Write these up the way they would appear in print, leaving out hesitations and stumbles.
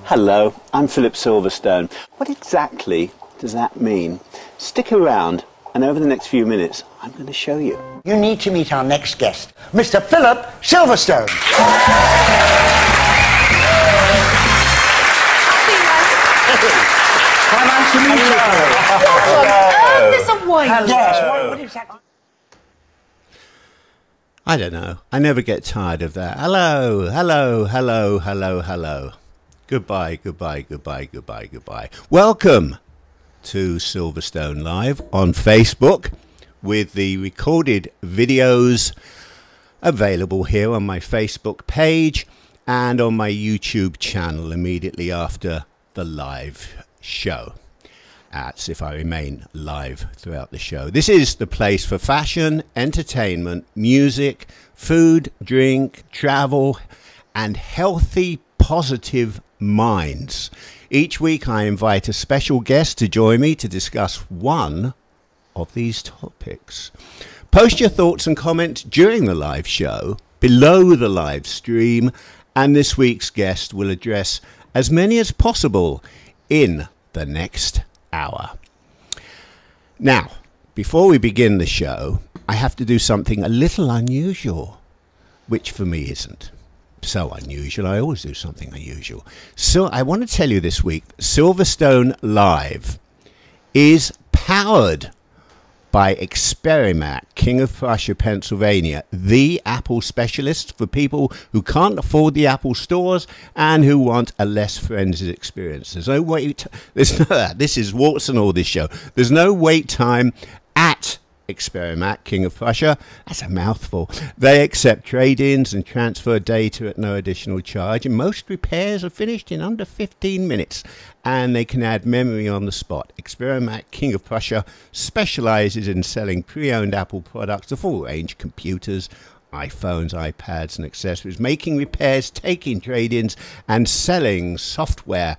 Hello, I'm Philip Silverstone. What exactly does that mean? Stick around, and over the next few minutes, I'm going to show you. You need to meet our next guest, Mr. Philip Silverstone. How nice to meet you. Mr. White. Yes, what exactly? I don't know. I never get tired of that. Hello, hello, hello, hello, hello. Goodbye, goodbye, goodbye, goodbye, goodbye. Welcome to Silverstone Live on Facebook with the recorded videos available here on my Facebook page and on my YouTube channel immediately after the live show. That's if I remain live throughout the show. This is the place for fashion, entertainment, music, food, drink, travel, and healthy, positive minds. Each week I invite a special guest to join me to discuss one of these topics. Post your thoughts and comments during the live show, below the live stream, and this week's guest will address as many as possible in the next hour. Now, before we begin the show, I have to do something a little unusual, which for me isn't so unusual. I always do something unusual. So I want to tell you this week, Silverstone Live is powered by Experiment, King of Prussia, Pennsylvania, the Apple specialist for people who can't afford the Apple stores and who want a less frenzied experience. There's no wait. This is warts and all this show. There's no wait time at Experiment, King of Prussia. That's a mouthful. They accept trade-ins and transfer data at no additional charge, and most repairs are finished in under 15 minutes, and they can add memory on the spot. Experiment, King of Prussia specializes in selling pre-owned Apple products, a full range, computers, iPhones, iPads, and accessories, making repairs, taking trade-ins, and selling software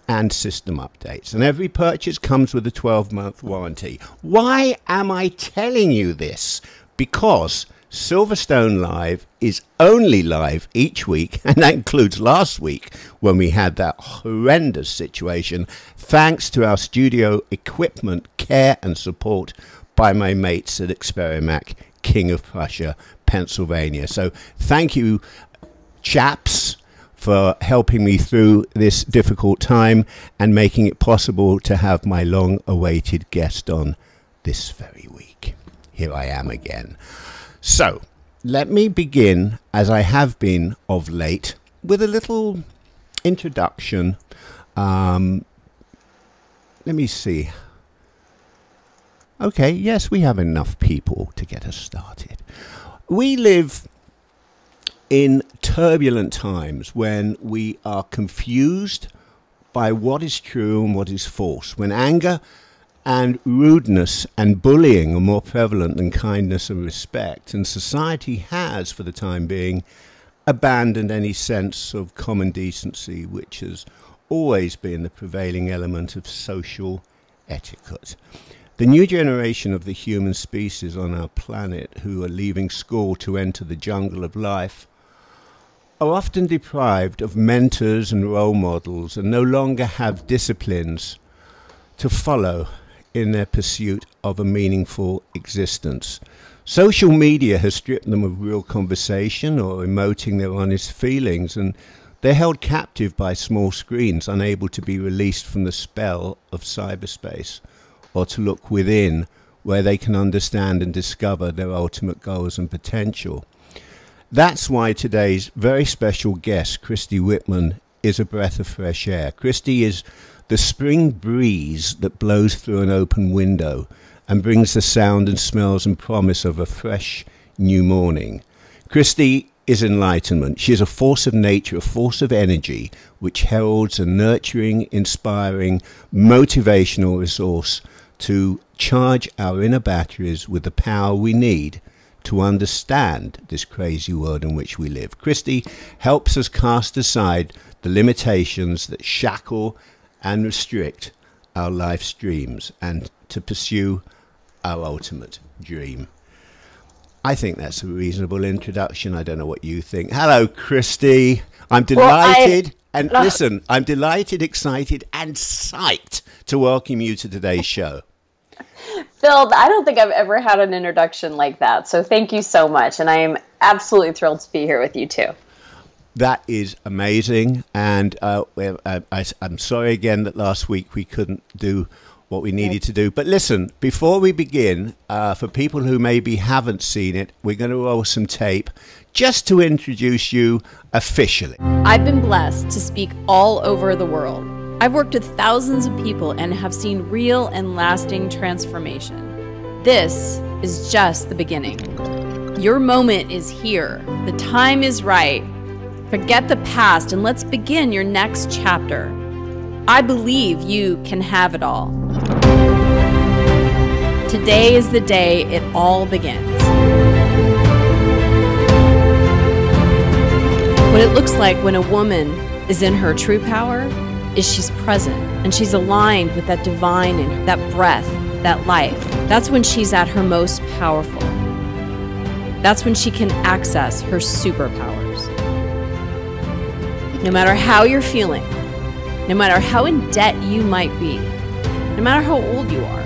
and system updates. And every purchase comes with a 12-month warranty. Why am I telling you this? Because Silverstone Live is only live each week, and that includes last week when we had that horrendous situation, thanks to our studio equipment, care and support by my mates at Experiment, King of Prussia, Pennsylvania. So thank you, chaps, for helping me through this difficult time and making it possible to have my long-awaited guest on this very week. Here I am again. So, let me begin, as I have been of late, with a little introduction. Let me see. Okay, yes, we have enough people to get us started. We live in turbulent times when we are confused by what is true and what is false, when anger and rudeness and bullying are more prevalent than kindness and respect, and society has, for the time being, abandoned any sense of common decency, which has always been the prevailing element of social etiquette. The new generation of the human species on our planet who are leaving school to enter the jungle of life are often deprived of mentors and role models and no longer have disciplines to follow in their pursuit of a meaningful existence. Social media has stripped them of real conversation or emoting their honest feelings, and they're held captive by small screens, unable to be released from the spell of cyberspace or to look within where they can understand and discover their ultimate goals and potential. That's why today's very special guest, Christy Whitman, is a breath of fresh air. Christy is the spring breeze that blows through an open window and brings the sound and smells and promise of a fresh new morning. Christy is enlightenment. She is a force of nature, a force of energy, which heralds a nurturing, inspiring, motivational resource to charge our inner batteries with the power we need to understand this crazy world in which we live. Christy helps us cast aside the limitations that shackle and restrict our life's dreams and to pursue our ultimate dream. I think that's a reasonable introduction. I don't know what you think. Hello, Christy. I'm delighted And listen, I'm delighted, excited, and psyched to welcome you to today's show. Phil, I don't think I've ever had an introduction like that. So thank you so much. And I am absolutely thrilled to be here with you too. That is amazing. And I'm sorry again that last week we couldn't do what we needed to do. But listen, before we begin, for people who maybe haven't seen it, we're going to roll some tape just to introduce you officially. I've been blessed to speak all over the world. I've worked with thousands of people and have seen real and lasting transformation. This is just the beginning. Your moment is here. The time is right. Forget the past and let's begin your next chapter. I believe you can have it all. Today is the day it all begins. What it looks like when a woman is in her true power is she's present and she's aligned with that divine and that breath, that life. That's when she's at her most powerful. That's when she can access her superpowers. No matter how you're feeling, no matter how in debt you might be, no matter how old you are,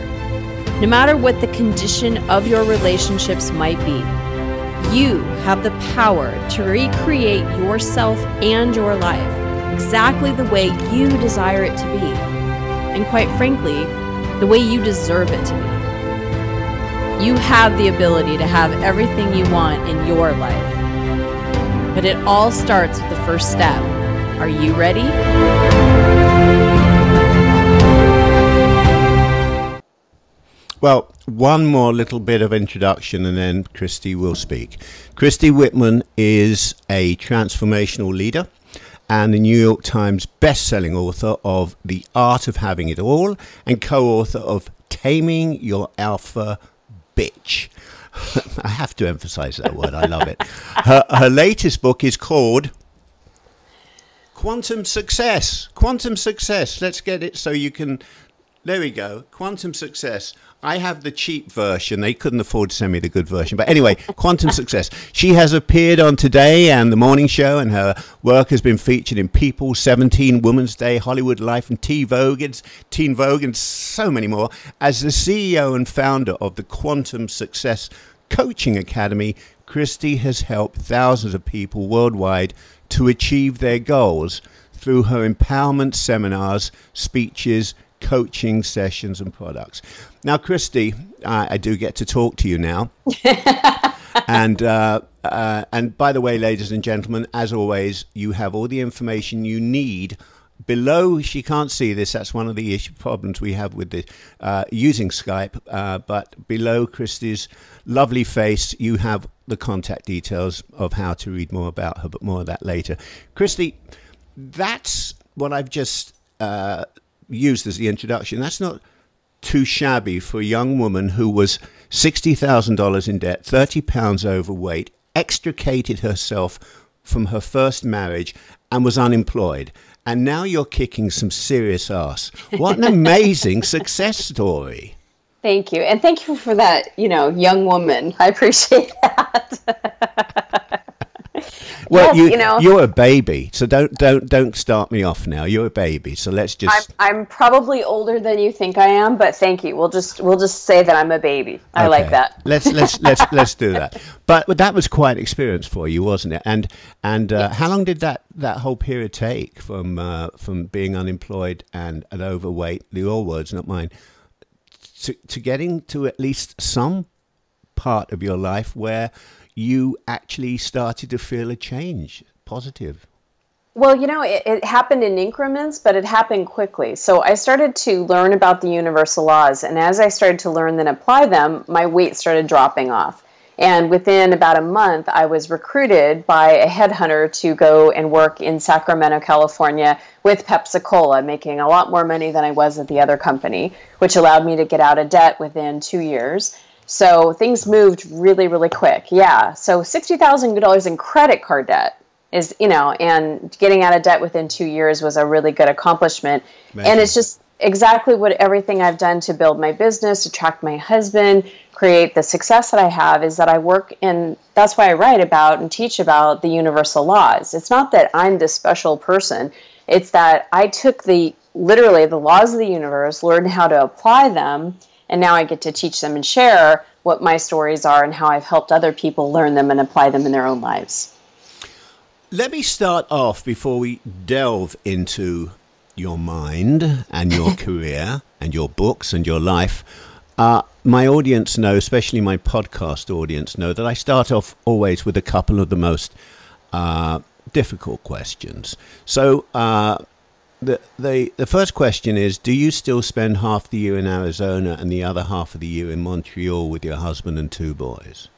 no matter what the condition of your relationships might be, you have the power to recreate yourself and your life exactly the way you desire it to be, and quite frankly, the way you deserve it to be. You have the ability to have everything you want in your life, but it all starts with the first step. Are you ready? Well, one more little bit of introduction and then Christy will speak. Christy Whitman is a transformational leader and the New York Times best-selling author of The Art of Having It All and co-author of Taming Your Alpha Bitch. I have to emphasize that word. I love it. Her latest book is called Quantum Success. Quantum Success. Let's get it so you can... There we go. Quantum Success. I have the cheap version. They couldn't afford to send me the good version. But anyway, Quantum Success. She has appeared on Today and The Morning Show, and her work has been featured in People, 17, Women's Day, Hollywood Life, and Teen Vogue, and so many more. As the CEO and founder of the Quantum Success Coaching Academy, Christy has helped thousands of people worldwide to achieve their goals through her empowerment seminars, speeches, coaching sessions and products. Now, Christy, I do get to talk to you now. And by the way, ladies and gentlemen, as always, you have all the information you need below. She can't see this. That's one of the problems we have with the using Skype. But below Christy's lovely face, you have the contact details of how to read more about her, but more of that later. Christy, that's what I've just used as the introduction. That's not too shabby for a young woman who was $60,000 in debt, 30 pounds overweight, extricated herself from her first marriage and was unemployed. And now you're kicking some serious ass. What an amazing success story. Thank you. And thank you for that, young woman. I appreciate that. Well, yes, you're a baby, so don't start me off now. You're a baby, so let's just. I'm probably older than you think I am, but thank you. We'll just say that I'm a baby. I like that. Let's do that. But that was quite an experience for you, wasn't it? And how long did that whole period take from being unemployed and overweight? Your words, not mine. To getting to at least some part of your life where you actually started to feel a change, positive? Well, it happened in increments, but it happened quickly. So I started to learn about the universal laws. And as I started to learn and apply them, my weight started dropping off. And within about a month, I was recruited by a headhunter to go and work in Sacramento, California with Pepsi-Cola, making a lot more money than I was at the other company, which allowed me to get out of debt within 2 years. So things moved really, really quick. Yeah. So $60,000 in credit card debt is, and getting out of debt within 2 years was a really good accomplishment. Amazing. And it's just exactly what everything I've done to build my business, attract my husband, create the success that I have is that I work in, that's why I write about and teach about the universal laws. It's not that I'm this special person. It's that I took literally the laws of the universe, learned how to apply them, and now I get to teach them and share what my stories are and how I've helped other people learn them and apply them in their own lives. Let me start off before we delve into your mind and your career and your books and your life. My audience know, especially my podcast audience know, that I start off always with a couple of the most difficult questions. So the first question is, do you still spend half the year in Arizona and the other half of the year in Montreal with your husband and 2 boys?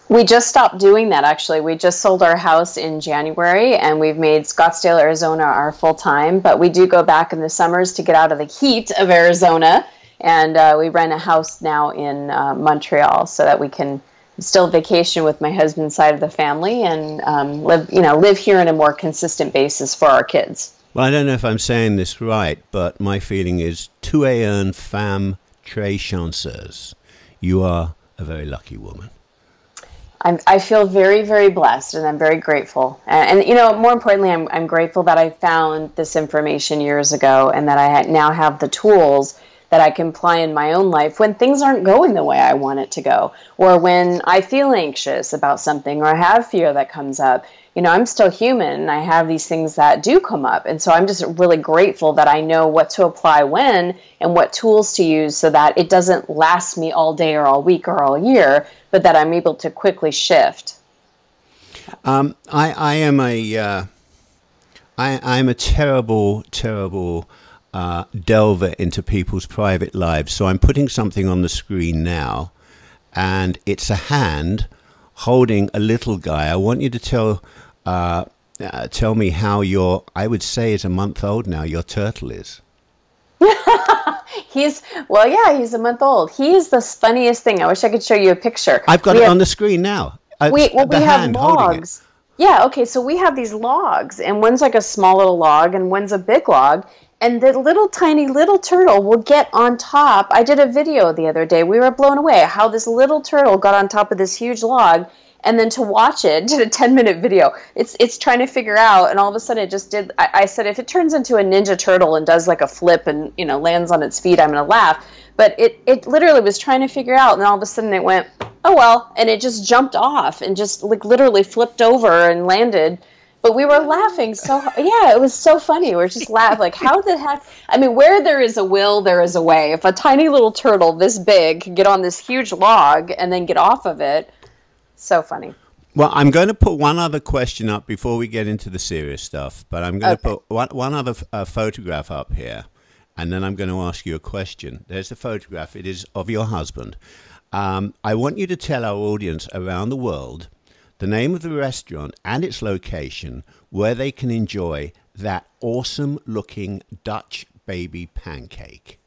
We just stopped doing that, actually. We just sold our house in January, and we've made Scottsdale, Arizona our full-time, but we do go back in the summers to get out of the heat of Arizona, and we rent a house now in Montreal so that we can still vacation with my husband's side of the family and live here on a more consistent basis for our kids. Well, I don't know if I'm saying this right, but my feeling is, tu es une femme très chanceuse. You are a very lucky woman. I feel very, very blessed, and I'm very grateful. And more importantly, I'm grateful that I found this information years ago, and that I now have the tools that I can apply in my own life when things aren't going the way I want it to go, or when I feel anxious about something, or I have fear that comes up. I'm still human, and I have these things that do come up. And so I'm just really grateful that I know what to apply when and what tools to use so that it doesn't last me all day or all week or all year, but that I'm able to quickly shift. I'm a terrible delver into people's private lives. So I'm putting something on the screen now, and it's a hand holding a little guy. I want you to tell me how I would say is a month old now, your turtle is. He's a month old. He's the funniest thing. I wish I could show you a picture. I've got it on the screen now. We have logs. Yeah, okay, so we have these logs, and one's like a small little log, and one's a big log, and the little tiny little turtle will get on top. I did a video the other day. We were blown away how this little turtle got on top of this huge log, and then to watch it, did a 10-minute video. It's trying to figure out, and all of a sudden it just did. I said, if it turns into a Ninja Turtle and does like a flip and lands on its feet, I'm going to laugh. But it literally was trying to figure out, and all of a sudden it went, oh well, and it just jumped off and just like literally flipped over and landed. But we were laughing it was so funny. We were just laughing, like, how the heck? I mean, where there is a will, there is a way. If a tiny little turtle this big can get on this huge log and then get off of it, so funny. Well, I'm going to put one other question up before we get into the serious stuff, but I'm going to put one other photograph up here, and then I'm going to ask you a question. There's the photograph. It is of your husband. I want you to tell our audience around the world the name of the restaurant and its location where they can enjoy that awesome-looking Dutch baby pancake.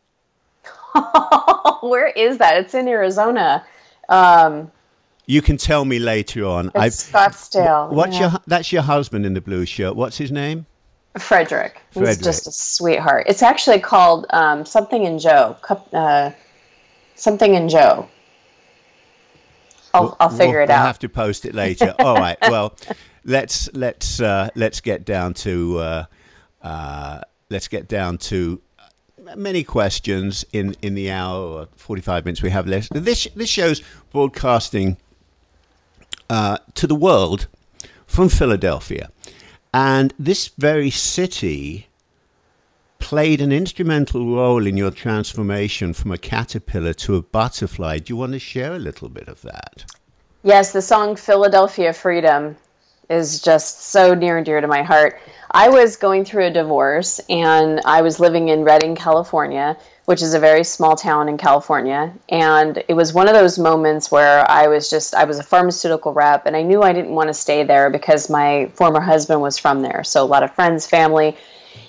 Where is that? It's in Arizona. You can tell me later on. It's Scottsdale. That's your husband in the blue shirt. What's his name? Frederick. He's just a sweetheart. It's actually called Something in Joe. Something in Joe. I'll figure it out. I'll have to post it later. All right. Well, let's get down to many questions in the hour or 45 minutes we have left. This show's broadcasting to the world from Philadelphia, and this very city played an instrumental role in your transformation from a caterpillar to a butterfly. Do you want to share a little bit of that? Yes, the song Philadelphia Freedom is just so near and dear to my heart. I was going through a divorce, and I was living in Redding, California, which is a very small town in California. And it was one of those moments where I was a pharmaceutical rep, and I knew I didn't want to stay there because my former husband was from there. So a lot of friends, family.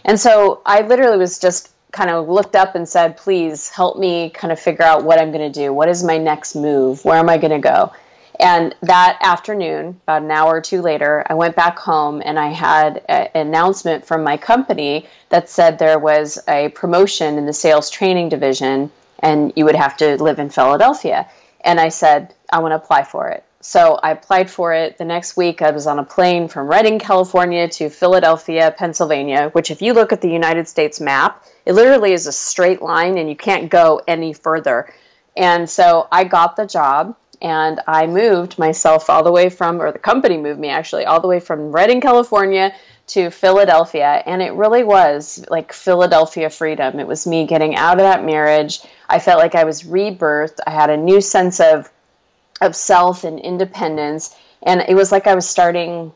And so I literally was just kind of looked up and said, please help me kind of figure out what I'm going to do. What is my next move? Where am I going to go? And that afternoon, about an hour or two later, I went back home, and I had an announcement from my company that said there was a promotion in the sales training division, and you would have to live in Philadelphia. And I said, I want to apply for it. So I applied for it. The next week, I was on a plane from Redding, California to Philadelphia, Pennsylvania, which if you look at the United States map, it literally is a straight line and you can't go any further. And so I got the job and I moved myself all the way from, or the company moved me actually, all the way from Redding, California to Philadelphia. And it really was like Philadelphia freedom. It was me getting out of that marriage. I felt like I was rebirthed. I had a new sense of self and independence. And it was like I was starting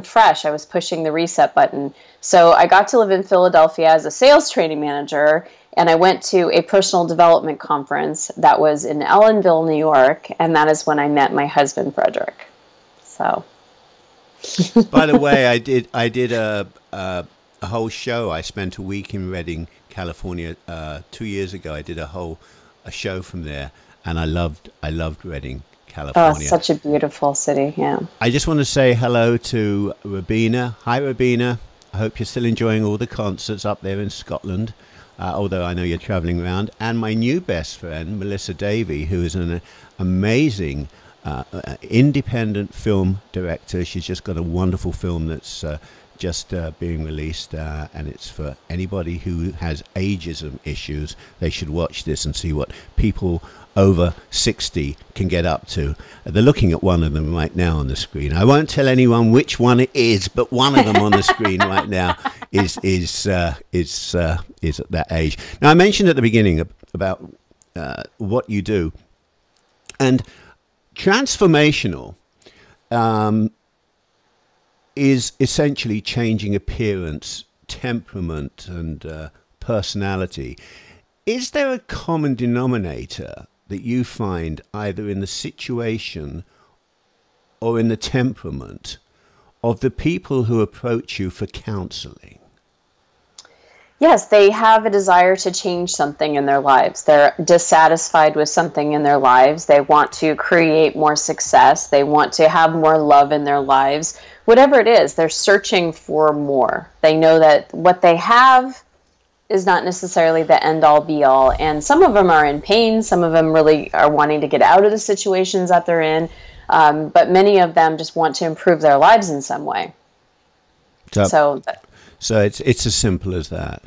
fresh. I was pushing the reset button. So I got to live in Philadelphia as a sales training manager, and I went to a personal development conference that was in Ellenville, New York, and that is when I met my husband, Frederick. So, by the way, I did a whole show. I spent a week in Redding, California, 2 years ago. I did a show from there, and I loved Redding, California. Oh, such a beautiful city, yeah. I just want to say hello to Rabina. Hi, Rabina. I hope you're still enjoying all the concerts up there in Scotland, although I know you're traveling around. And my new best friend, Melissa Davey, who is an amazing independent film director. She's just got a wonderful film that's just being released, and it's for anybody who has ageism issues. They should watch this and see what people over 60 can get up to. They're looking at one of them right now on the screen. I won't tell anyone which one it is, but one of them on the screen right now is at that age. Now, I mentioned at the beginning about what you do, and transformational is essentially changing appearance, temperament, and personality. Is there a common denominator that you find either in the situation or in the temperament of the people who approach you for counseling? Yes, they have a desire to change something in their lives. They're dissatisfied with something in their lives. They want to create more success. They want to have more love in their lives. Whatever it is, they're searching for more. They know that what they have is not necessarily the end-all be-all. And some of them are in pain. Some of them really are wanting to get out of the situations that they're in. But many of them just want to improve their lives in some way. So it's as simple as that.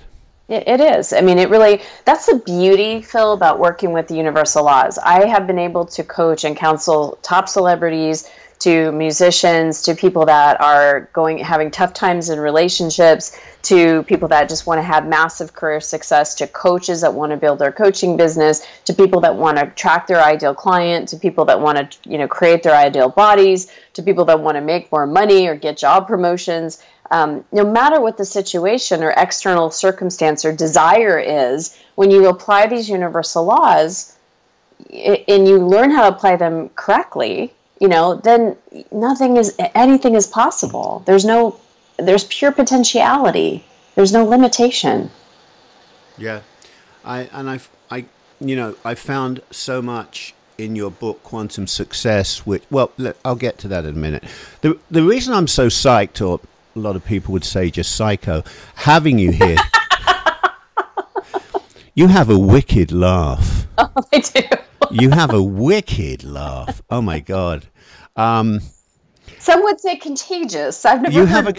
It is. I mean, it really, that's the beauty, Phil, about working with the universal laws. I have been able to coach and counsel top celebrities, to musicians, to people that are having tough times in relationships, to people that just want to have massive career success, to coaches that want to build their coaching business, to people that want to attract their ideal client, to people that want to, create their ideal bodies, to people that want to make more money or get job promotions. No matter what the situation or external circumstance or desire is, when you apply these universal laws and you learn how to apply them correctly, then anything is possible. There's pure potentiality. There's no limitation. Yeah. I found so much in your book, Quantum Success, I'll get to that in a minute. The reason I'm so psyched, or a lot of people would say just psycho, having you here, you have a wicked laugh. Oh, I do. You have a wicked laugh. Oh my God. Some would say contagious. I've never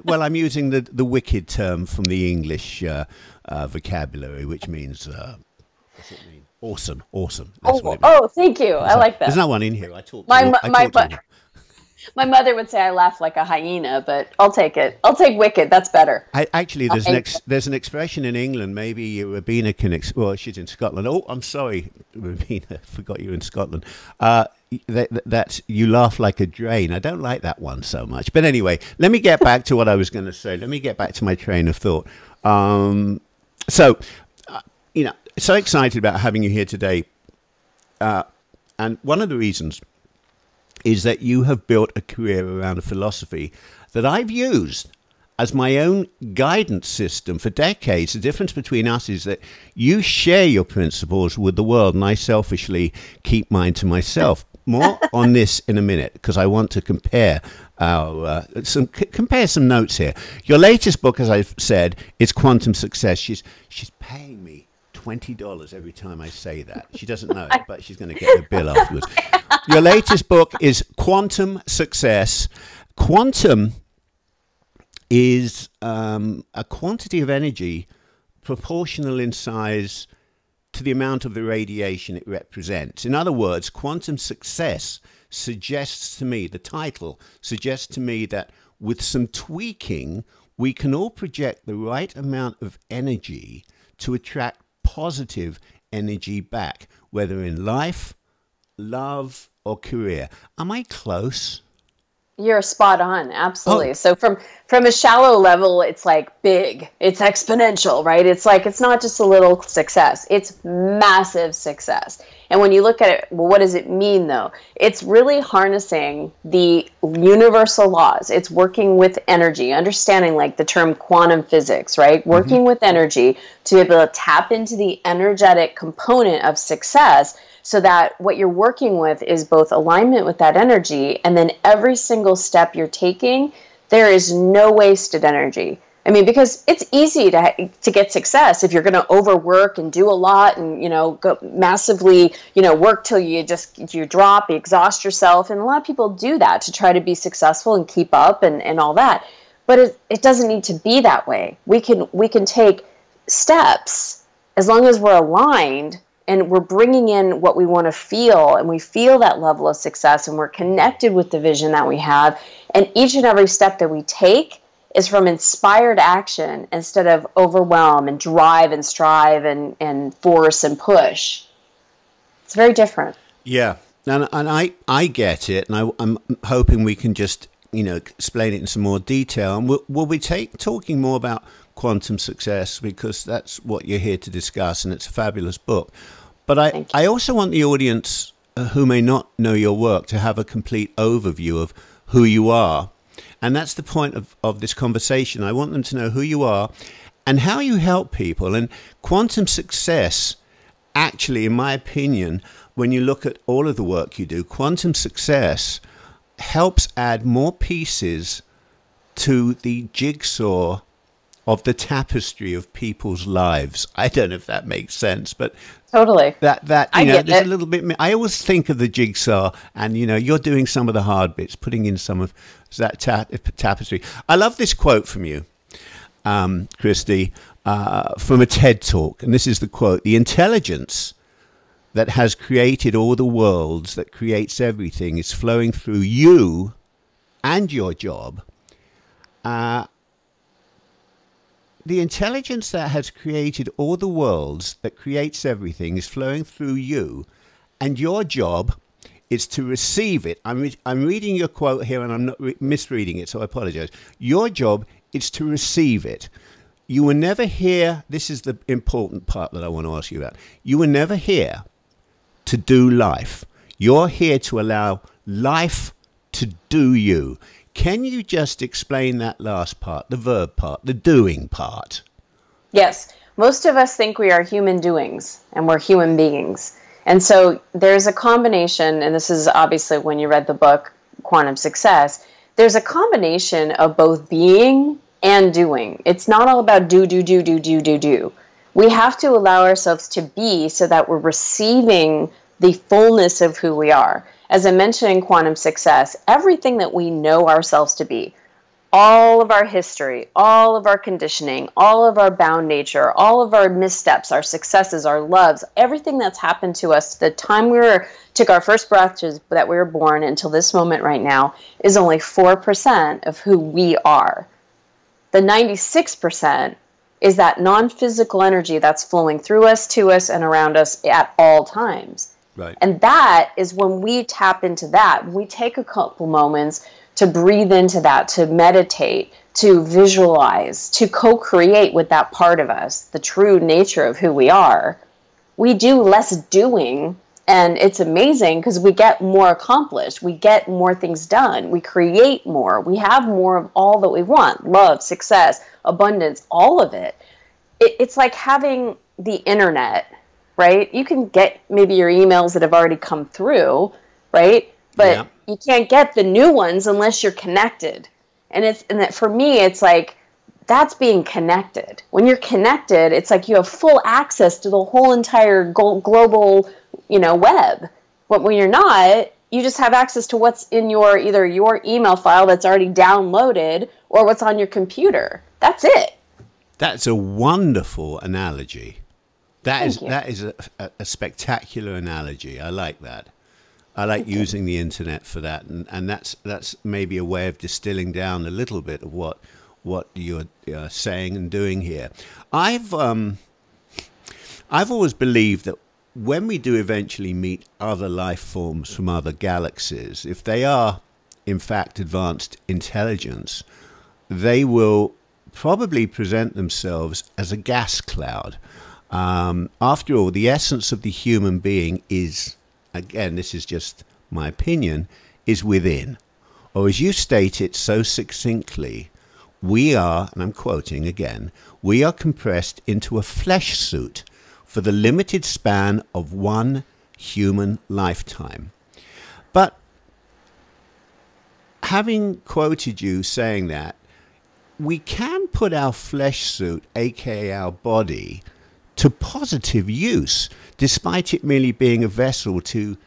well, I'm using the wicked term from the English vocabulary, which means what's it mean? Awesome. That's what it means. Thank you. I like that. There's no one in here. My mother would say I laugh like a hyena, but I'll take it. I'll take wicked. That's better. There's an expression in England. Maybe Rabina can. She's in Scotland. Oh, I'm sorry, Rabina. Forgot you're in Scotland. That you laugh like a drain. I don't like that one so much. But anyway, let me get back to what I was going to say. Let me get back to my train of thought. So excited about having you here today. And one of the reasons is that you have built a career around a philosophy that I've used as my own guidance system for decades. The difference between us is that you share your principles with the world, and I selfishly keep mine to myself. More on this in a minute, because I want to compare some notes here. Your latest book, as I've said, is Quantum Success. She's paying me $20 every time I say that. She doesn't know it, but she's going to get the bill afterwards. Your latest book is Quantum Success. Quantum is a quantity of energy proportional in size to the amount of the radiation it represents. In other words, quantum success suggests to me, the title suggests to me that with some tweaking, we can all project the right amount of energy to attract positive energy back, whether in life, love, or career. Am I close? You're spot on, absolutely. Oh. So from a shallow level, it's like big, it's exponential, right? It's like, it's not just a little success, it's massive success. And when you look at it, well, what does it mean though? It's really harnessing the universal laws. It's working with energy, understanding like the term quantum physics, right? Working with energy to be able to tap into the energetic component of success, so that what you're working with is both alignment with that energy, and then every single step you're taking, there is no wasted energy. I mean, because it's easy to get success if you're going to overwork and do a lot and, you know, go massively, you know, work till you drop, you exhaust yourself. And a lot of people do that to try to be successful and keep up and all that. But it doesn't need to be that way. We can take steps as long as we're aligned and we're bringing in what we want to feel, and we feel that level of success, and we're connected with the vision that we have. And each and every step that we take is from inspired action instead of overwhelm and drive and strive and force and push. It's very different. Yeah, and I get it, and I'm hoping we can just, you know, explain it in some more detail. And we'll be talking more about quantum success, because that's what you're here to discuss, and it's a fabulous book. But I also want the audience who may not know your work to have a complete overview of who you are. And that's the point of this conversation. I want them to know who you are and how you help people. And quantum success, actually, in my opinion, when you look at all of the work you do, quantum success helps add more pieces to the jigsaw of the tapestry of people's lives. I don't know if that makes sense, but totally. That I you know, get there's it. a little bit. I always think of the jigsaw, and you know, you're doing some of the hard bits, putting in some of that tapestry. I love this quote from you, Christy, from a TED talk, and this is the quote: "The intelligence that has created all the worlds, that creates everything, is flowing through you and your job." The intelligence that has created all the worlds, that creates everything, is flowing through you, and your job is to receive it. I'm reading your quote here, and I'm not misreading it, so I apologize. Your job is to receive it. You were never here. This is the important part that I want to ask you about. You were never here to do life. You're here to allow life to do you. Can you just explain that last part, the verb part, the doing part? Yes. Most of us think we are human doings, and we're human beings. And so there's a combination, and this is obviously when you read the book, Quantum Success, there's a combination of both being and doing. It's not all about do. We have to allow ourselves to be, so that we're receiving the fullness of who we are. As I mentioned in Quantum Success, everything that we know ourselves to be, all of our history, all of our conditioning, all of our bound nature, all of our missteps, our successes, our loves, everything that's happened to us, the time took our first breath to that we were born until this moment right now, is only 4% of who we are. The 96% is that non-physical energy that's flowing through us, to us, and around us at all times. Right. And that is when we tap into that. We take a couple moments to breathe into that, to meditate, to visualize, to co-create with that part of us, the true nature of who we are. We do less doing, and it's amazing because we get more accomplished. We get more things done. We create more. We have more of all that we want: love, success, abundance, all of it. It's like having the internet. Right? You can get maybe your emails that have already come through, right? But you can't get the new ones unless you're connected. And that for me, it's like that's being connected. When you're connected, it's like you have full access to the whole entire global, web. But when you're not, you just have access to what's in either your email file that's already downloaded or what's on your computer. That's it. That's a wonderful analogy. That is a spectacular analogy. I like that. I like using the internet for that, and that's maybe a way of distilling down a little bit of what you're saying and doing here. I've always believed that when we do eventually meet other life forms from other galaxies, if they are in fact advanced intelligence, they will probably present themselves as a gas cloud. After all, the essence of the human being is, again, this is just my opinion, is within. Or as you state it so succinctly, we are, and I'm quoting again, we are compressed into a flesh suit for the limited span of one human lifetime. But having quoted you saying that, we can put our flesh suit, aka our body, to positive use, despite it merely being a vessel to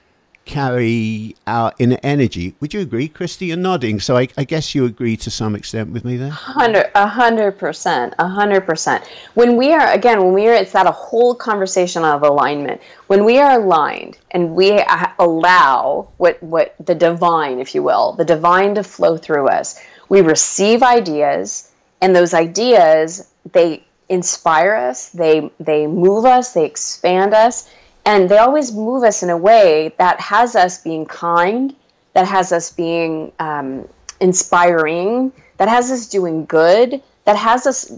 carry our inner energy. Would you agree, Christy? You're nodding, so I guess you agree to some extent with me there? 100%. When we are, it's that a whole conversation of alignment. When we are aligned and we allow what the divine, if you will, the divine to flow through us, we receive ideas, and those ideas, they inspire us, they move us, they expand us, and they always move us in a way that has us being kind, that has us being inspiring, that has us doing good, that has us,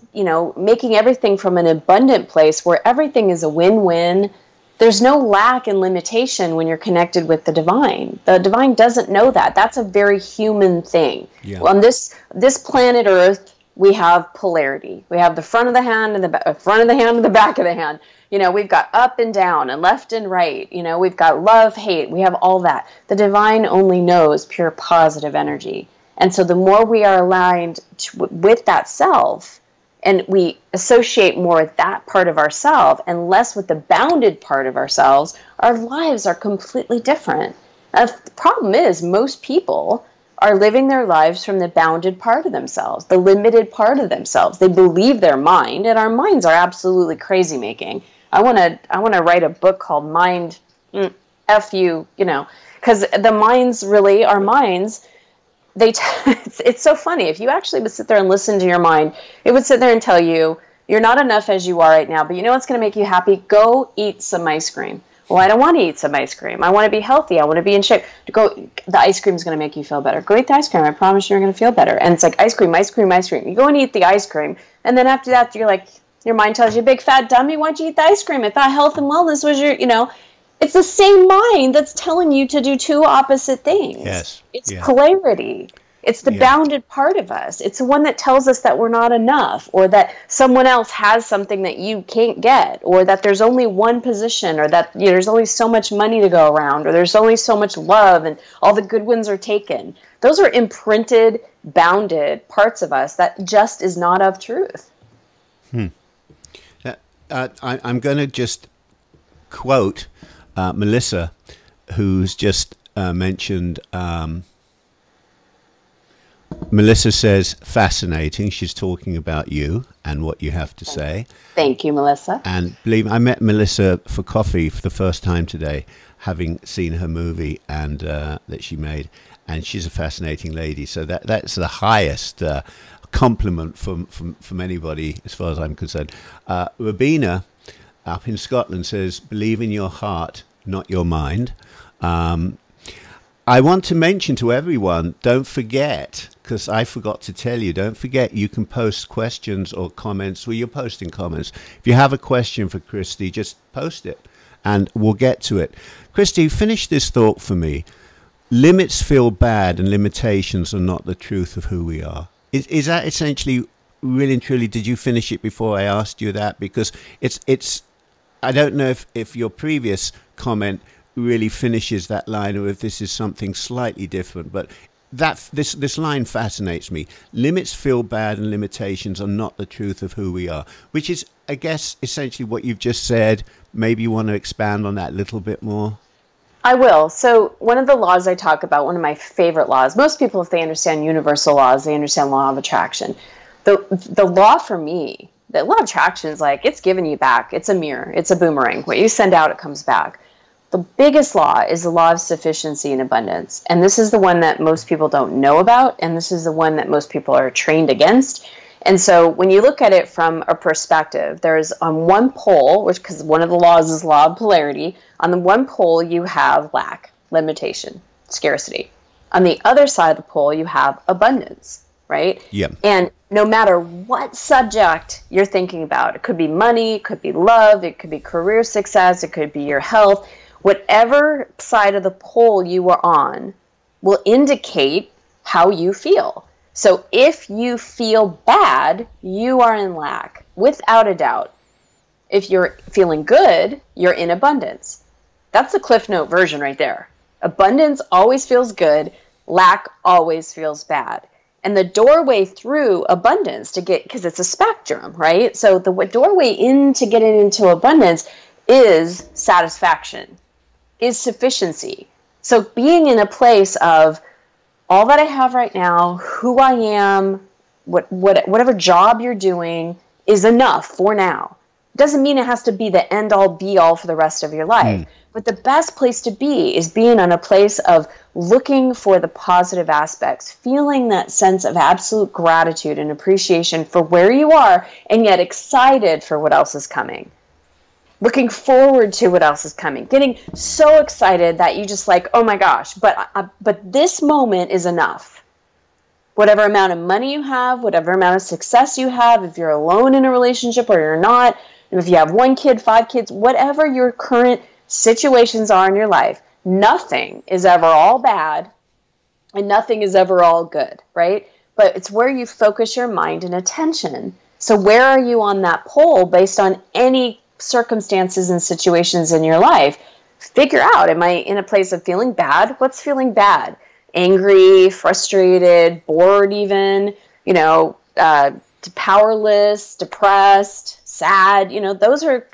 making everything from an abundant place where everything is a win-win. There's no lack and limitation when you're connected with the divine. The divine doesn't know that. That's a very human thing. Yeah. On this planet Earth, we have polarity. We have the front of the hand and the front of the hand and the back of the hand. We've got up and down and left and right. We've got love, hate. We have all that. The divine only knows pure positive energy. And so the more we are aligned with that self, and we associate more with that part of ourselves and less with the bounded part of ourselves, our lives are completely different. Now, the problem is most people are living their lives from the bounded part of themselves, the limited part of themselves. They believe their mind, and our minds are absolutely crazy making. I want to write a book called Mind F You, because the minds really, our minds, it's so funny. If you actually would sit there and listen to your mind, it would sit there and tell you, you're not enough as you are right now, but you know what's going to make you happy? Go eat some ice cream. Well, I don't want to eat some ice cream. I want to be healthy. I want to be in shape. The ice cream is going to make you feel better. Go eat the ice cream. I promise you're going to feel better. And it's like ice cream, ice cream, ice cream. You go and eat the ice cream, and then after that, you're like, your mind tells you, big fat dummy, why don't you eat the ice cream? I thought health and wellness was your, It's the same mind that's telling you to do two opposite things. Yes. It's polarity. It's the bounded part of us. It's the one that tells us that we're not enough, or that someone else has something that you can't get, or that there's only one position, or that there's only so much money to go around, or there's only so much love and all the good ones are taken. Those are imprinted, bounded parts of us that just is not of truth. I'm going to just quote Melissa, who's just mentioned... Melissa says, fascinating. She's talking about you and what you have to say. Thank you, Melissa. And believe me, I met Melissa for coffee for the first time today, having seen her movie and that she made. And she's a fascinating lady. So that's the highest compliment from anybody, as far as I'm concerned. Rabina, up in Scotland, says, believe in your heart, not your mind. I want to mention to everyone, don't forget, because I forgot to tell you, don't forget you can post questions or comments. Well, you're posting comments. If you have a question for Christy, just post it and we'll get to it. Christy, finish this thought for me. Limits feel bad and limitations are not the truth of who we are. Is that essentially, really and truly, did you finish it before I asked you that? Because it's I don't know if your previous comment really finishes that line or if this is something slightly different, but this line fascinates me. Limits feel bad and limitations are not the truth of who we are, which is, I guess, essentially what you've just said. Maybe you want to expand on that a little bit more. I will. So one of the laws I talk about, one of my favorite laws, most people, if they understand universal laws, they understand law of attraction. The law for me, the law of attraction is like, it's giving you back. It's a mirror. It's a boomerang. What you send out, it comes back. The biggest law is the law of sufficiency and abundance. And this is the one that most people don't know about. And this is the one that most people are trained against. And so when you look at it from a perspective, there's on one pole, which because one of the laws is law of polarity, on the one pole you have lack, limitation, scarcity. On the other side of the pole you have abundance, right? Yeah. And no matter what subject you're thinking about, it could be money, it could be love, it could be career success, it could be your health, whatever side of the pole you are on will indicate how you feel. So if you feel bad, you are in lack, without a doubt. If you're feeling good, you're in abundance. That's the Cliff Note version right there. Abundance always feels good. Lack always feels bad. And the doorway through abundance to get, because it's a spectrum, right? So the doorway into getting into abundance is satisfaction, is sufficiency. So being in a place of all that I have right now, who I am, whatever job you're doing is enough for now. It doesn't mean it has to be the end-all, be-all for the rest of your life. But the best place to be is being on a place of looking for the positive aspects, feeling that sense of absolute gratitude and appreciation for where you are, and yet excited for what else is coming. Looking forward to what else is coming. Getting so excited that you just like, oh my gosh, but this moment is enough. Whatever amount of money you have, whatever amount of success you have, if you're alone in a relationship or you're not, if you have 1 kid, 5 kids, whatever your current situations are in your life, nothing is ever all bad and nothing is ever all good, right? But it's where you focus your mind and attention. So where are you on that pole based on any circumstances and situations in your life? Figure out, am I in a place of feeling bad? What's feeling bad? Angry, frustrated, bored even, powerless, depressed, sad, those are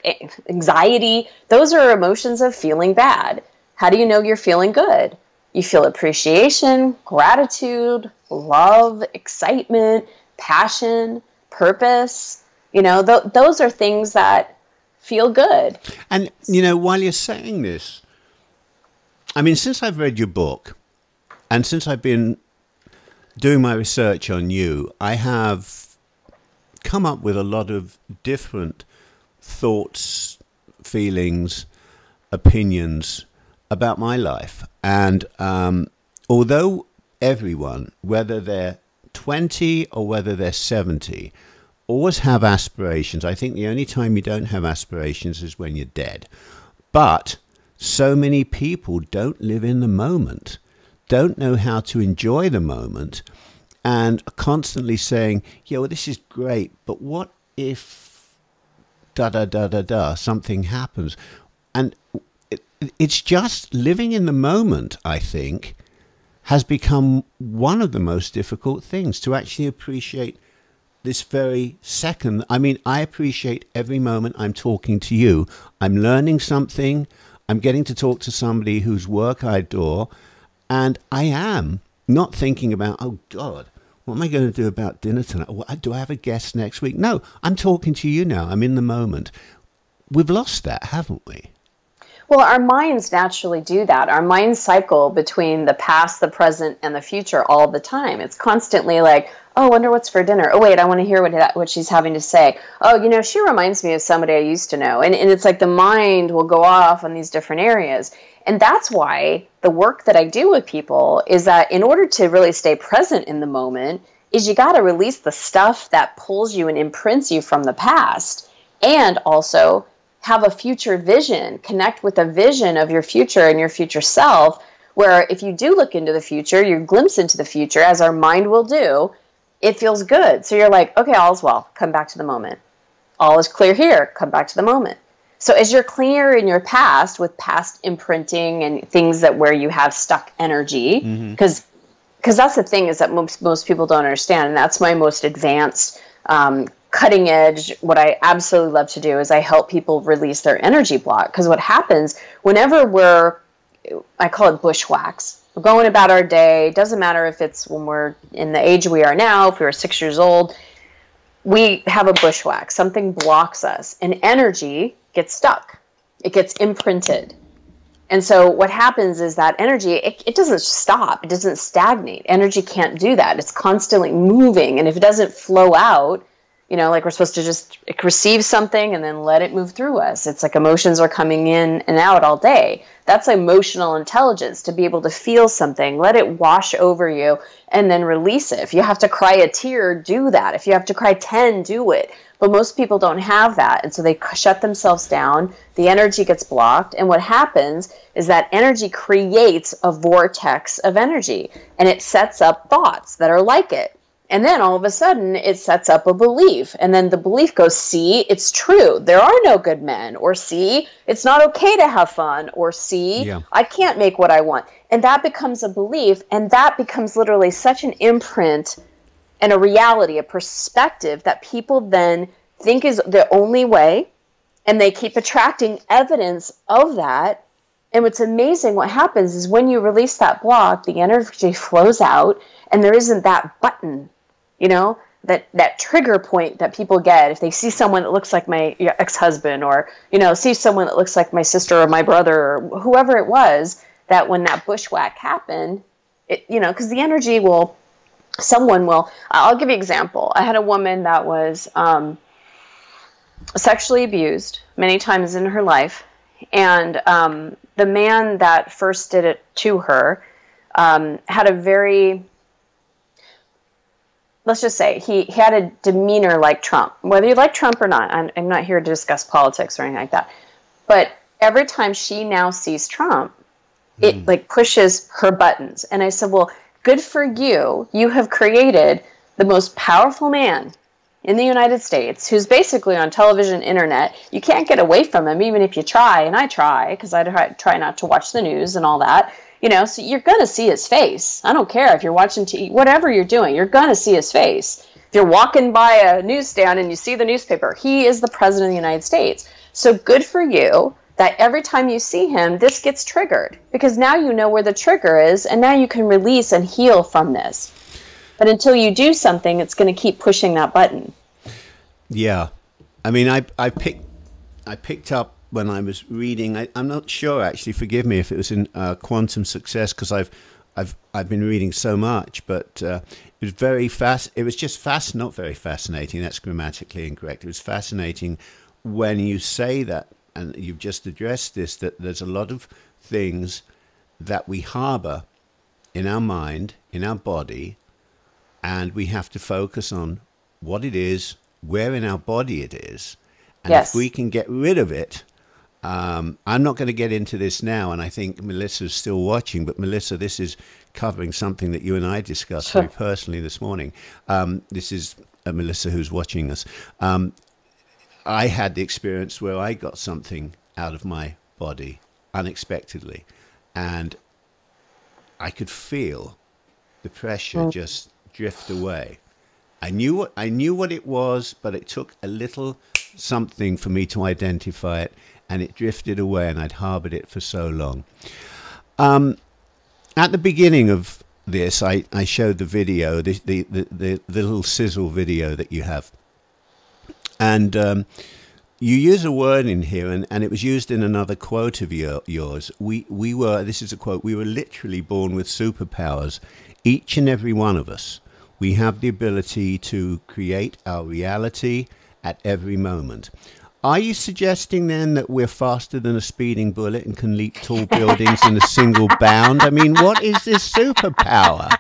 anxiety. Those are emotions of feeling bad. How do you know you're feeling good? You feel appreciation, gratitude, love, excitement, passion, purpose. Those are things that feel good. And, while you're saying this, I mean, since I've read your book and since I've been doing my research on you, I have come up with a lot of different thoughts, feelings, opinions about my life. And although everyone, whether they're 20 or whether they're 70, always have aspirations, I think the only time you don't have aspirations is when you're dead. But so many people don't live in the moment, don't know how to enjoy the moment, and are constantly saying, yeah, well, this is great, but what if something happens? And it's just living in the moment, I think, has become one of the most difficult things, to actually appreciate this very second. I mean, I appreciate every moment I'm talking to you. I'm learning something. I'm getting to talk to somebody whose work I adore. And I am not thinking about, oh, God, what am I going to do about dinner tonight? Do I have a guest next week? No, I'm talking to you now. I'm in the moment. We've lost that, haven't we? Well, our minds naturally do that. Our minds cycle between the past, the present, and the future all the time. It's constantly like, oh, I wonder what's for dinner. Oh, wait, I want to hear what she's having to say. Oh, she reminds me of somebody I used to know. And it's like the mind will go off on these different areas. And that's why the work that I do with people is that in order to really stay present in the moment is you got to release the stuff that pulls you and imprints you from the past, and also have a future vision, connect with a vision of your future and your future self, where if you do look into the future, you glimpse into the future, as our mind will do, it feels good. So you're like, okay, all's well, come back to the moment. All is clear here, come back to the moment. So as you're clear in your past with past imprinting and things that where you have stuck energy, because because that's the thing, is that most people don't understand, and that's my most advanced, cutting edge. What I absolutely love to do is I help people release their energy block. Because what happens whenever I call it bushwhacks. We're going about our day. Doesn't matter if it's when we're in the age we are now, if we were 6 years old, we have a bushwhack. Something blocks us, and energy gets stuck. It gets imprinted. And so what happens is that energy, it doesn't stop. It doesn't stagnate. Energy can't do that. It's constantly moving. And if it doesn't flow out, like we're supposed to just receive something and then let it move through us. It's like emotions are coming in and out all day. That's emotional intelligence, to be able to feel something, let it wash over you, and then release it. If you have to cry a tear, do that. If you have to cry 10, do it. But most people don't have that. And so they shut themselves down. The energy gets blocked. And what happens is that energy creates a vortex of energy, and it sets up thoughts that are like it. And then all of a sudden it sets up a belief. And then the belief goes, see, it's true. There are no good men. Or see, it's not okay to have fun. Or see, I can't make what I want. And that becomes a belief. And that becomes literally such an imprint and a reality, a perspective that people then think is the only way. And they keep attracting evidence of that. And what's amazing, what happens is when you release that block, the energy flows out, and there isn't that button, that trigger point that people get if they see someone that looks like my ex-husband, or, see someone that looks like my sister or my brother or whoever it was, that when that bushwhack happened, because the energy I'll give you an example. I had a woman that was sexually abused many times in her life. And the man that first did it to her had a very, let's just say, he had a demeanor like Trump. Whether you like Trump or not, I'm not here to discuss politics or anything like that. But every time she now sees Trump, it pushes her buttons. And I said, well, good for you. You have created the most powerful man in the United States, who's basically on television, internet. You can't get away from him, even if you try, and I try, because I try not to watch the news and all that, so you're going to see his face. I don't care if you're watching TV, whatever you're doing, you're going to see his face. If you're walking by a newsstand and you see the newspaper, he is the president of the United States. So good for you that every time you see him, this gets triggered, because now you know where the trigger is, and now you can release and heal from this. But until you do something, it's going to keep pushing that button. Yeah. I mean, I picked up when I was reading, I'm not sure, actually, forgive me if it was in Quantum Success, because I've been reading so much, but it was very fast. It was just not very fascinating. That's grammatically incorrect. It was fascinating when you say that, and you've just addressed this, that there's a lot of things that we harbor in our mind, in our body, and we have to focus on what it is, where in our body it is. And if we can get rid of it, I'm not going to get into this now, and I think Melissa's still watching, but Melissa, this is covering something that you and I discussed very personally this morning. This is Melissa who's watching us. I had the experience where I got something out of my body unexpectedly, and I could feel the pressure just drift away. I knew what it was, but it took a little something for me to identify it, and it drifted away, and I'd harbored it for so long. At the beginning of this, I showed the video, the little sizzle video that you have, and you use a word in here, and it was used in another quote of yours. We were, this is a quote, we were literally born with superpowers, each and every one of us. We have the ability to create our reality at every moment. Are you suggesting then that we're faster than a speeding bullet and can leap tall buildings in a single bound? I mean, what is this superpower?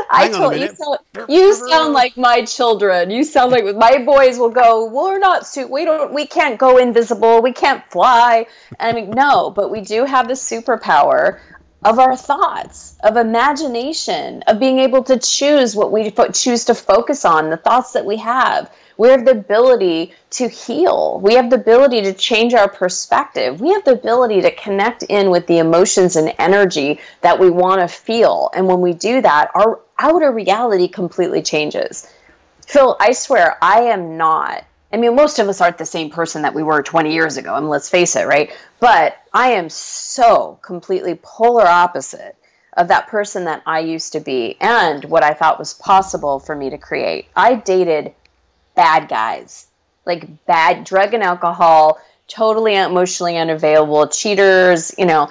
I told you sound like my children. You sound like my boys will go, we're not we can't go invisible, we can't fly. And I mean, no, but we do have the superpower of our thoughts, of imagination, of being able to choose what we choose to focus on, the thoughts that we have. We have the ability to heal. We have the ability to change our perspective. We have the ability to connect in with the emotions and energy that we want to feel. And when we do that, our outer reality completely changes. Phil, I swear, I am not. I mean, most of us aren't the same person that we were 20 years ago. I mean, let's face it, right? But I am so completely polar opposite of that person that I used to be and what I thought was possible for me to create. I dated bad guys, like bad drug and alcohol, totally emotionally unavailable, cheaters, you know,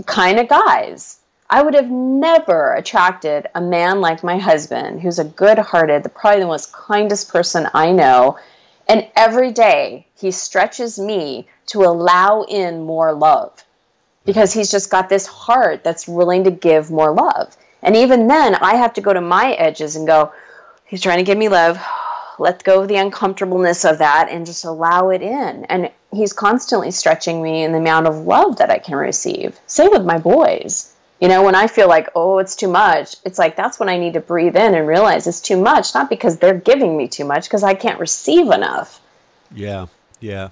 kind of guys. I would have never attracted a man like my husband, who's a good-hearted, probably the most kindest person I know. And every day he stretches me to allow in more love because he's just got this heart that's willing to give more love. And even then I have to go to my edges and go, he's trying to give me love. Let go of the uncomfortableness of that and just allow it in. And he's constantly stretching me in the amount of love that I can receive. Same with my boys. You know, when I feel like, oh, it's too much, it's like that's when I need to breathe in and realize it's too much, not because they're giving me too much, because I can't receive enough. Yeah, yeah.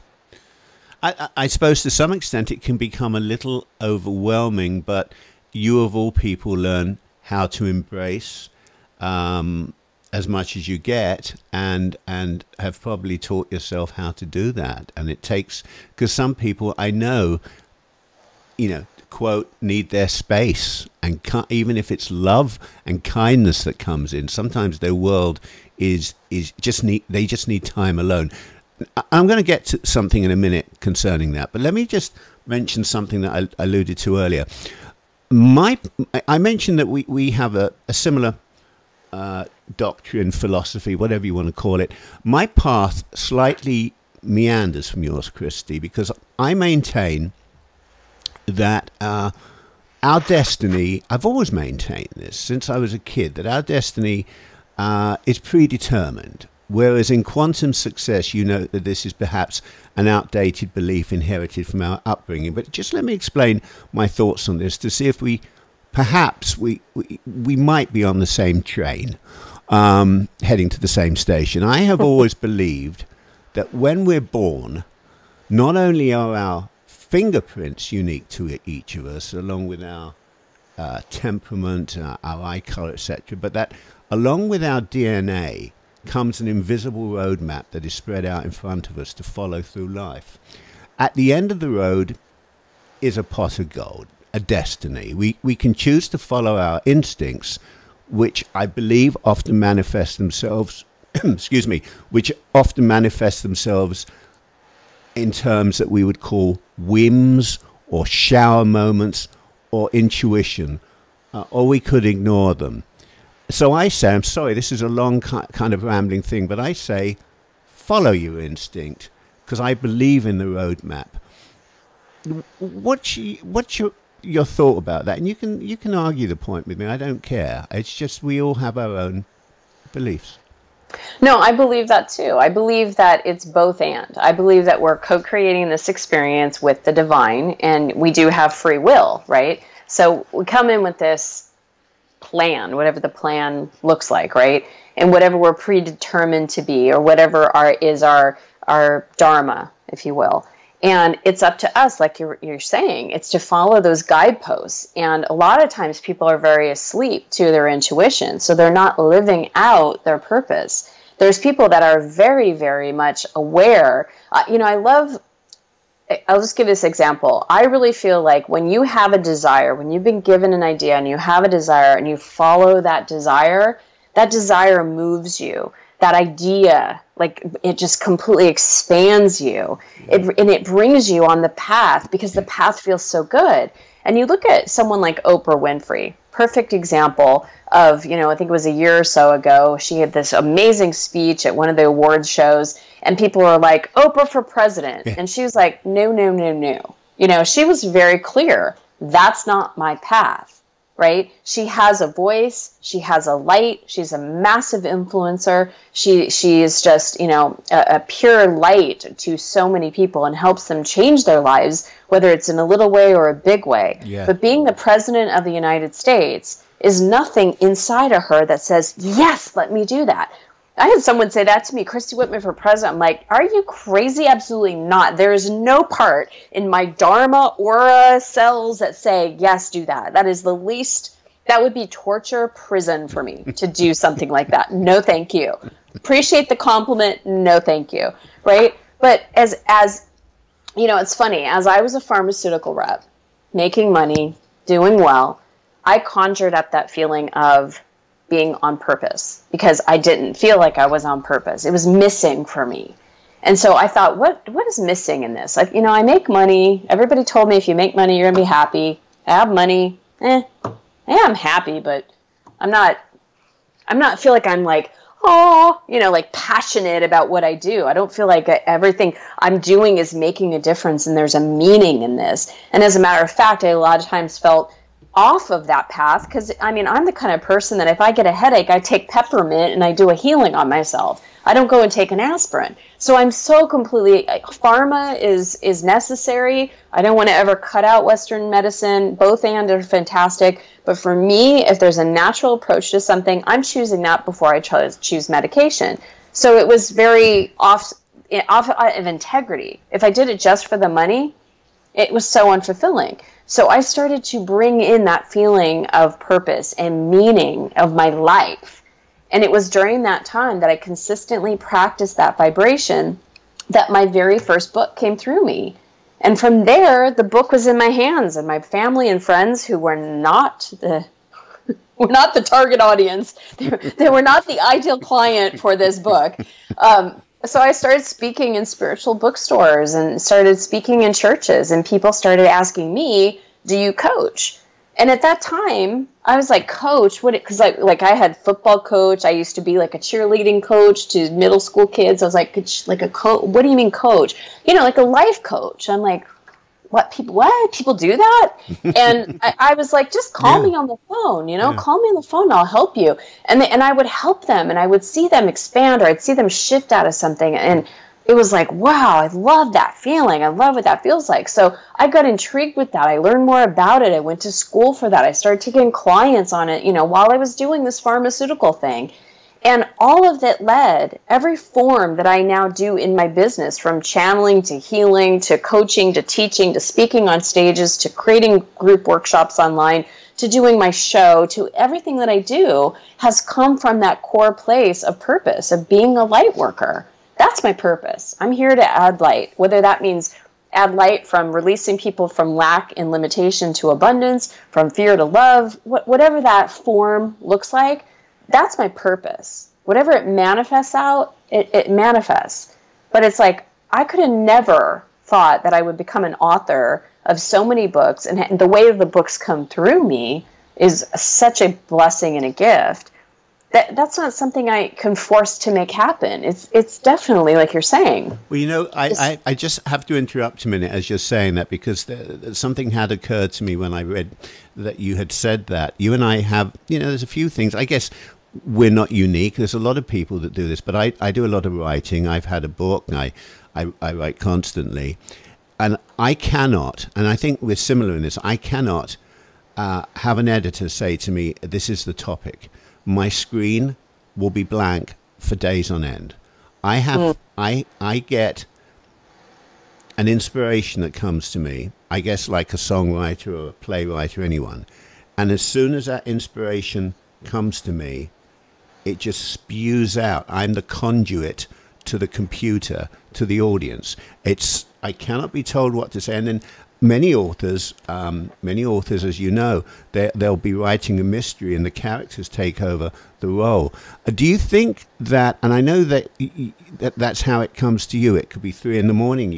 I suppose to some extent it can become a little overwhelming, but you of all people learn how to embrace as much as you get, and have probably taught yourself how to do that. And it takes, because some people I know, you know, quote, need their space, and even if it's love and kindness that comes in, sometimes their world is just they just need time alone. I'm going to get to something in a minute concerning that, but let me just mention something that I alluded to earlier. I mentioned that we have a similar doctrine, philosophy, whatever you want to call it. My path slightly meanders from yours, Christy, because I maintain that our destiny, I've always maintained this since I was a kid, that our destiny is predetermined. Whereas in quantum success, you know that this is perhaps an outdated belief inherited from our upbringing. But just let me explain my thoughts on this to see if perhaps we might be on the same train, heading to the same station. I have always believed that when we're born, not only are our fingerprints unique to each of us, along with our temperament, our eye color, etc., but that along with our DNA comes an invisible roadmap that is spread out in front of us to follow through life. At the end of the road is a pot of gold, a destiny. We can choose to follow our instincts, which I believe often manifest themselves, excuse me, which often manifest themselves in terms that we would call whims or shower moments or intuition, or we could ignore them. So I say, I'm sorry, this is a long kind of rambling thing, but I say follow your instinct, because I believe in the roadmap. What's your thought about that? And you can argue the point with me. I don't care. It's just we all have our own beliefs. No, I believe that too. I believe that it's both and. I believe that we're co-creating this experience with the divine, and we do have free will, right? So we come in with this plan, whatever the plan looks like, right? And whatever we're predetermined to be, or whatever our dharma, if you will. And it's up to us, like you're saying, it's to follow those guideposts. And a lot of times people are very asleep to their intuition, so they're not living out their purpose. There's people that are very, very much aware. I'll just give this example. I really feel like when you have a desire, when you've been given an idea and you have a desire and you follow that desire moves you. That idea, like, it just completely expands you. And it brings you on the path because the path feels so good. And you look at someone like Oprah Winfrey, perfect example of, I think it was a year or so ago, she had this amazing speech at one of the awards shows, and people were like, Oprah for president. And she was like, no, no, no, no. She was very clear. That's not my path. Right? She has a voice. She has a light. She's a massive influencer. She is just, a pure light to so many people and helps them change their lives, whether it's in a little way or a big way. Yeah. But being the president of the United States is nothing inside of her that says, yes, let me do that. I had someone say that to me, Christy Whitman for president. I'm like, are you crazy? Absolutely not. There is no part in my Dharma aura cells that say, yes, do that. That is the least, that would be torture prison for me to do something like that. No, thank you. Appreciate the compliment. No, thank you. Right? But as you know, it's funny. As I was a pharmaceutical rep, making money, doing well, I conjured up that feeling of being on purpose because I didn't feel like I was on purpose. It was missing for me. And so I thought, what is missing in this? Like, you know, I make money. Everybody told me if you make money, you're going to be happy. I have money. Yeah, I'm happy, but I'm not feel like I'm like, oh, you know, like passionate about what I do. I don't feel like everything I'm doing is making a difference and there's a meaning in this. And as a matter of fact, I a lot of times felt off of that path because, I mean, I'm the kind of person that if I get a headache, I take peppermint and I do a healing on myself. I don't go and take an aspirin. So I'm so completely, pharma is necessary. I don't want to ever cut out Western medicine. Both and are fantastic. But for me, if there's a natural approach to something, I'm choosing that before I choose medication. So it was very off of integrity. If I did it just for the money, it was so unfulfilling. So I started to bring in that feeling of purpose and meaning of my life. And it was during that time that I consistently practiced that vibration that my very first book came through me. And from there, the book was in my hands, and my family and friends who were not the target audience. They were not the ideal client for this book. So I started speaking in spiritual bookstores and started speaking in churches, and people started asking me, do you coach? And at that time, I was like, coach? What? Because I had football coach. I used to be like a cheerleading coach to middle school kids. I was like a coach. What do you mean coach? You know, like a life coach. I'm like, what? People do that? And I was like, just call me on the phone, you know, call me on the phone and I'll help you. And I would help them and I would see them expand or I'd see them shift out of something. And it was like, wow, I love that feeling. I love what that feels like. So I got intrigued with that. I learned more about it. I went to school for that. I started taking clients on it, you know, while I was doing this pharmaceutical thing. And all of it led, every form that I now do in my business, from channeling to healing to coaching to teaching to speaking on stages to creating group workshops online to doing my show to everything that I do has come from that core place of purpose, of being a light worker. That's my purpose. I'm here to add light, whether that means add light from releasing people from lack and limitation to abundance, from fear to love, whatever that form looks like. That's my purpose. Whatever it manifests out, it manifests. But it's like, I could have never thought that I would become an author of so many books. And the way the books come through me is such a blessing and a gift. That's not something I can force to make happen. It's definitely like you're saying. Well, you know, I just have to interrupt a minute as you're saying that, because something had occurred to me when I read that you had said that. You and I have, you know, there's a few things. I guess we're not unique. There's a lot of people that do this, but I do a lot of writing. I've had a book. I write constantly. And I cannot, and I think we're similar in this, I cannot have an editor say to me, this is the topic. My screen will be blank for days on end. I get an inspiration that comes to me, I guess like a songwriter or a playwright or anyone. And as soon as that inspiration comes to me, it just spews out. I'm the conduit to the computer, to the audience. I cannot be told what to say. And then many authors, as you know, they'll be writing a mystery and the characters take over the role. Do you think that, and I know that that's how it comes to you, it could be 3 a.m,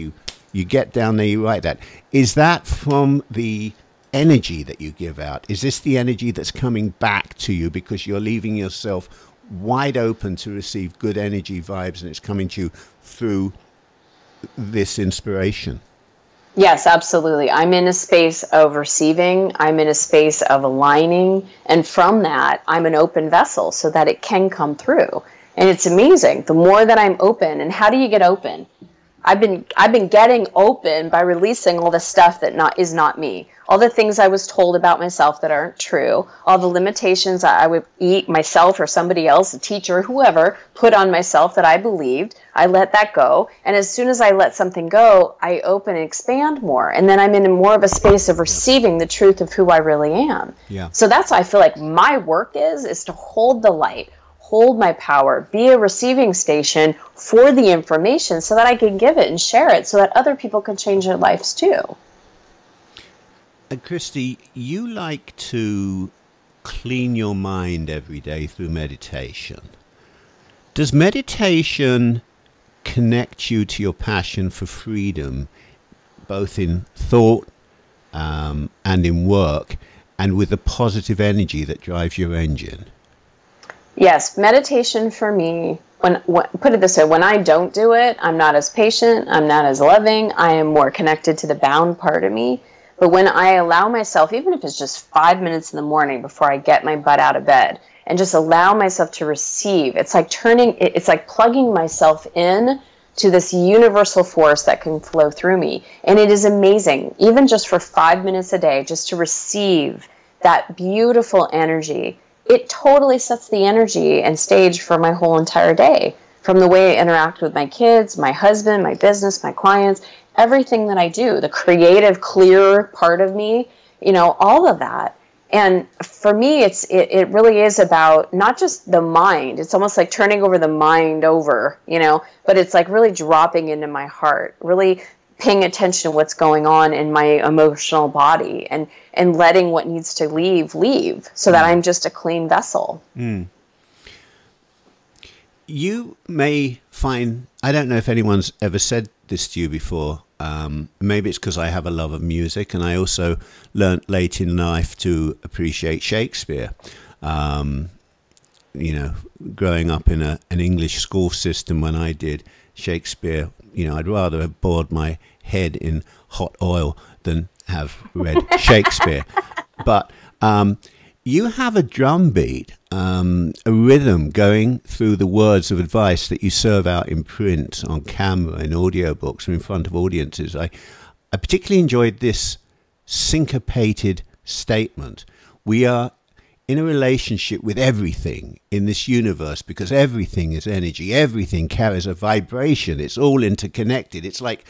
you get down there, you write that. Is that from the energy that you give out? Is this the energy that's coming back to you because you're leaving yourself wide open to receive good energy vibes and it's coming to you through this inspiration? Yes, absolutely. I'm in a space of receiving. I'm in a space of aligning. And from that, I'm an open vessel so that it can come through. And it's amazing. The more that I'm open, and how do you get open? I've been getting open by releasing all the stuff that is not me. all the things I was told about myself that aren't true, all the limitations I would eat myself or somebody else, a teacher, whoever, put on myself that I believed. I let that go. And as soon as I let something go, I open and expand more. And then I'm in more of a space of receiving the truth of who I really am. Yeah. So that's why I feel like my work is to hold the light, hold my power, be a receiving station for the information so that I can give it and share it so that other people can change their lives too. And Christy, you like to clean your mind every day through meditation. Does meditation connect you to your passion for freedom, both in thought and in work, and with the positive energy that drives your engine? Yes, meditation for me, when put it this way, when I don't do it, I'm not as patient, I'm not as loving, I am more connected to the bound part of me. But when I allow myself, even if it's just 5 minutes in the morning before I get my butt out of bed, and just allow myself to receive, it's like plugging myself in to this universal force that can flow through me. And it is amazing, even just for 5 minutes a day, just to receive that beautiful energy. It totally sets the energy and stage for my whole entire day, from the way I interact with my kids, my husband, my business, my clients, everything that I do, the creative, clear part of me, all of that. And for me, it really is about not just the mind. It's almost like turning over the mind over, but it's like really dropping into my heart, really paying attention to what's going on in my emotional body and letting what needs to leave so that I'm just a clean vessel. Mm. You may find, I don't know if anyone's ever said this to you before, maybe it's because I have a love of music, and I also learnt late in life to appreciate Shakespeare. Growing up in an English school system when I did Shakespeare, I'd rather have bored my head in hot oil than have read Shakespeare. But you have a drum beat, a rhythm going through the words of advice that you serve out in print, on camera, in audiobooks, or in front of audiences. I particularly enjoyed this syncopated statement. We are in a relationship with everything in this universe because everything is energy. Everything carries a vibration. It's all interconnected. It's like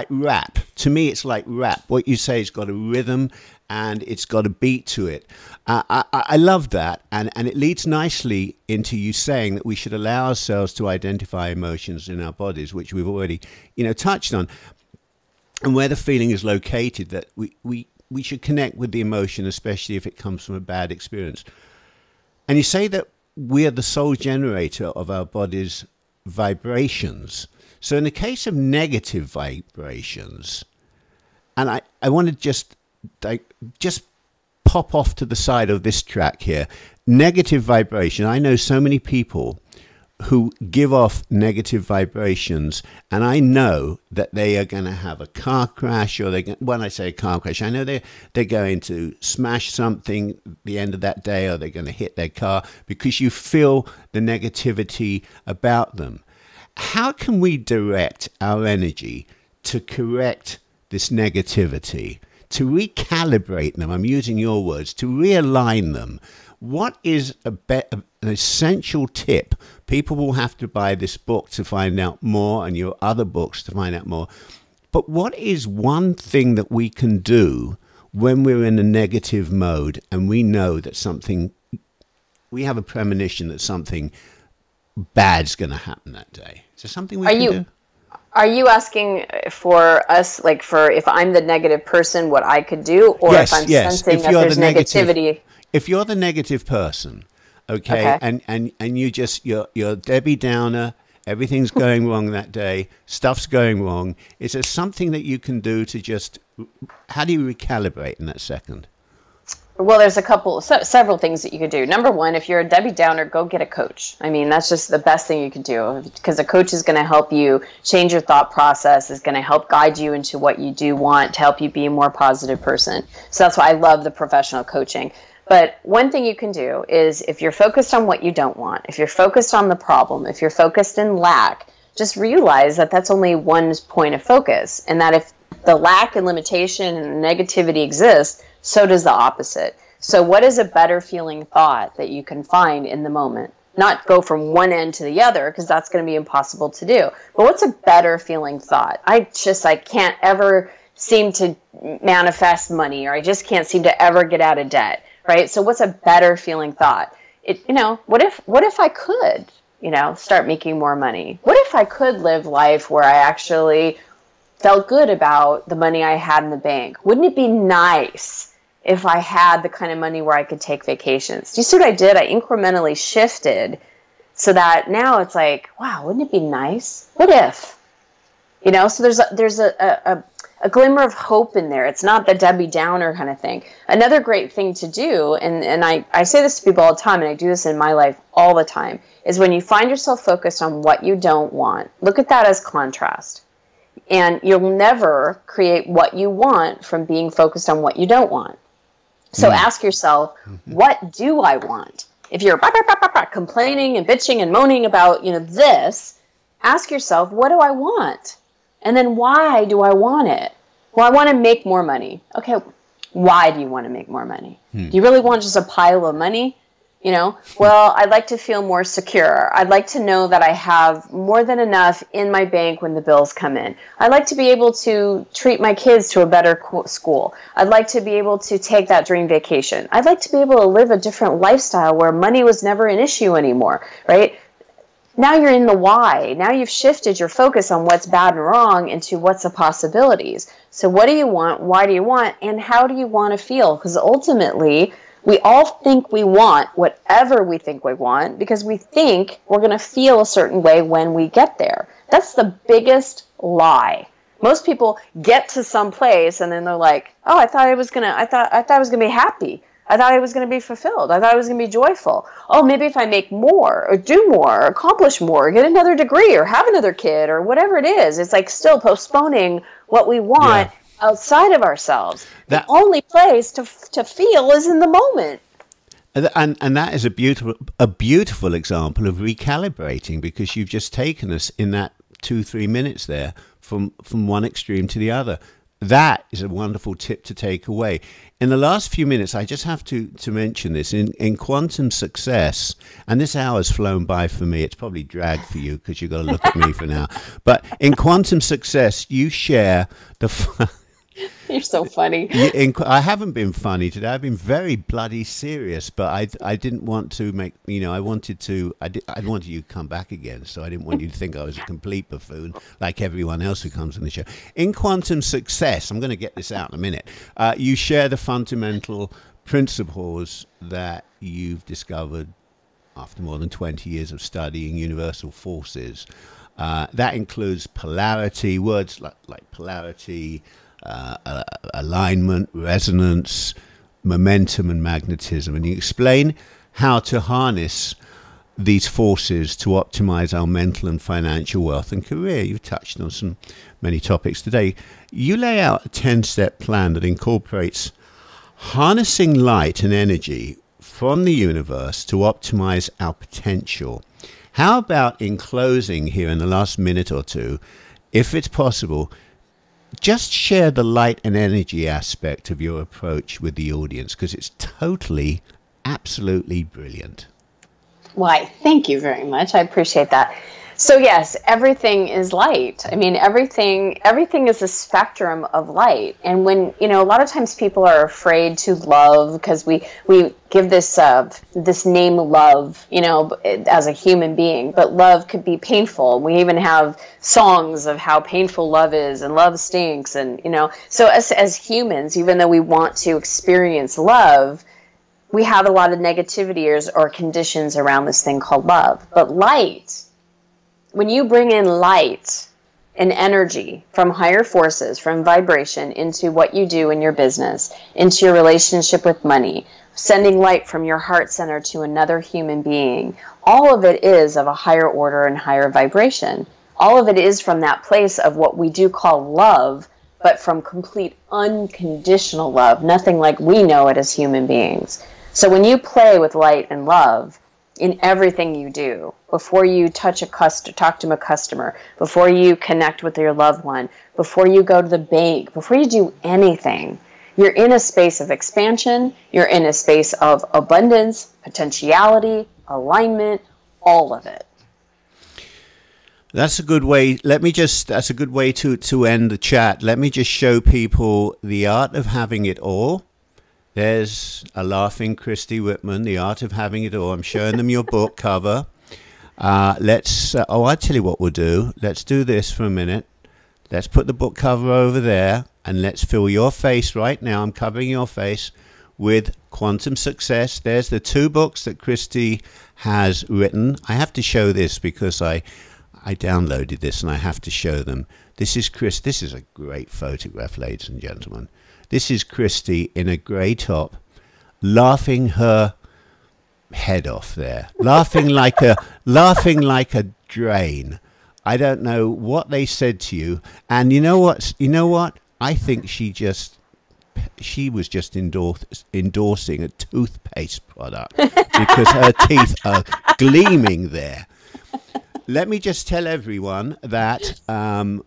rap. To me, it's like rap. What you say has got a rhythm and it's got a beat to it. I love that. And it leads nicely into you saying that we should allow ourselves to identify emotions in our bodies, which we've already, touched on. And where the feeling is located, that we should connect with the emotion, especially if it comes from a bad experience. And you say that we are the sole generator of our body's vibrations. So in the case of negative vibrations, and I want to just pop off to the side of this track here, negative vibration. I know so many people who give off negative vibrations, and I know that they are going to have a car crash, or when I say a car crash, I know they're going to smash something at the end of that day, or they're going to hit their car, because you feel the negativity about them. How can we direct our energy to correct this negativity, to recalibrate them? I'm using your words, to realign them. What is an essential tip? People will have to buy this book to find out more, and your other books to find out more. But what is one thing that we can do when we're in a negative mode and we know that we have a premonition that something bad's going to happen that day? Is there something we can do? Are you asking for us, like for if I'm the negative person, what I could do, or yes, if I'm yes. sensing that there's negativity? If you're the negative person, okay. And you're Debbie Downer, everything's going wrong that day, stuff's going wrong, is there something that you can do to how do you recalibrate in that second? Well, there's several things that you could do. Number one, if you're a Debbie Downer, go get a coach. I mean, that's just the best thing you can do, because a coach is going to help you change your thought process, is going to help guide you into what you do want, to help you be a more positive person. So that's why I love the professional coaching. But one thing you can do is, if you're focused on what you don't want, if you're focused on the problem, if you're focused in lack, just realize that that's only one point of focus, and that if the lack and limitation and negativity exists, so does the opposite. So what is a better feeling thought that you can find in the moment? Not go from one end to the other, because that's going to be impossible to do. But what's a better feeling thought? I can't ever seem to manifest money, or I just can't seem to ever get out of debt, right? So what's a better feeling thought? What if I could, start making more money? What if I could live life where I actually felt good about the money I had in the bank? Wouldn't it be nice if I had the kind of money where I could take vacations? Do you see what I did? I incrementally shifted so that now it's like, wow, wouldn't it be nice? What if? So there's a glimmer of hope in there. It's not the Debbie Downer kind of thing. Another great thing to do, and I say this to people all the time, and I do this in my life all the time, is when you find yourself focused on what you don't want, look at that as contrast. And you'll never create what you want from being focused on what you don't want. So ask yourself, what do I want? If you're complaining and bitching and moaning about, this, ask yourself, what do I want? And then why do I want it? Well, I want to make more money. Okay, why do you want to make more money? Do you really want just a pile of money? Well, I'd like to feel more secure. I'd like to know that I have more than enough in my bank when the bills come in. I'd like to be able to treat my kids to a better school. I'd like to be able to take that dream vacation. I'd like to be able to live a different lifestyle where money was never an issue anymore, right? Now you're in the why. Now you've shifted your focus on what's bad and wrong into what's the possibilities. So what do you want? Why do you want? And how do you want to feel? Because ultimately, we all think we want whatever we think we want because we think we're going to feel a certain way when we get there. That's the biggest lie. Most people get to some place and then they're like, "Oh, I thought I was going to be happy. I thought I was going to be fulfilled. I thought I was going to be joyful. Oh, maybe if I make more or do more or accomplish more or get another degree or have another kid or whatever it is." It's like still postponing what we want outside of ourselves. The only place to feel is in the moment. And that is a beautiful example of recalibrating, because you've just taken us in that 2-3 minutes there from one extreme to the other. That is a wonderful tip to take away. In the last few minutes, I just have to mention this. In quantum success, and this hour's flown by for me, it's probably dragged for you because you've got to look at me for now. But in quantum success, you share the... You're so funny. I haven't been funny today. I've been very bloody serious, but I didn't want to make, I wanted you to come back again, so I didn't want you to think I was a complete buffoon like everyone else who comes on the show. In quantum success, I'm going to get this out in a minute, you share the fundamental principles that you've discovered after more than 20 years of studying universal forces. That includes polarity, words like polarity, alignment, resonance, momentum, and magnetism. And you explain how to harness these forces to optimize our mental and financial wealth and career. You've touched on many topics today. You lay out a 10-step plan that incorporates harnessing light and energy from the universe to optimize our potential. How about, in closing here in the last minute or two, if it's possible, just share the light and energy aspect of your approach with the audience, because it's totally, absolutely brilliant. Why, thank you very much. I appreciate that. So yes, everything is light. I mean, everything is a spectrum of light. And when, a lot of times people are afraid to love because we give this name love, as a human being, but love could be painful. We even have songs of how painful love is and love stinks. And, so as humans, even though we want to experience love, we have a lot of negativity or conditions around this thing called love. But light, when you bring in light and energy from higher forces, from vibration into what you do in your business, into your relationship with money, sending light from your heart center to another human being, all of it is of a higher order and higher vibration. All of it is from that place of what we do call love, but from complete unconditional love, nothing like we know it as human beings. So when you play with light and love, in everything you do. Before you talk to a customer, before you connect with your loved one, before you go to the bank, before you do anything, you're in a space of expansion, you're in a space of abundance, potentiality, alignment, all of it. That's a good way. That's a good way to end the chat. Let me just show people the art of having it all. There's a laughing Christy Whitman, The Art of Having It All. I'm showing them your book cover. I'll tell you what we'll do. Let's do this for a minute. Let's put the book cover over there, and let's fill your face right now. I'm covering your face with Quantum Success. There's the 2 books that Christy has written. I have to show this because I downloaded this and I have to show them. This is Chris. This is a great photograph, ladies and gentlemen. This is Christy in a grey top, laughing her head off there, laughing like a drain. I don't know what they said to you, and you know what? I think she was just endorsing a toothpaste product because her teeth are gleaming there. Let me just tell everyone that, and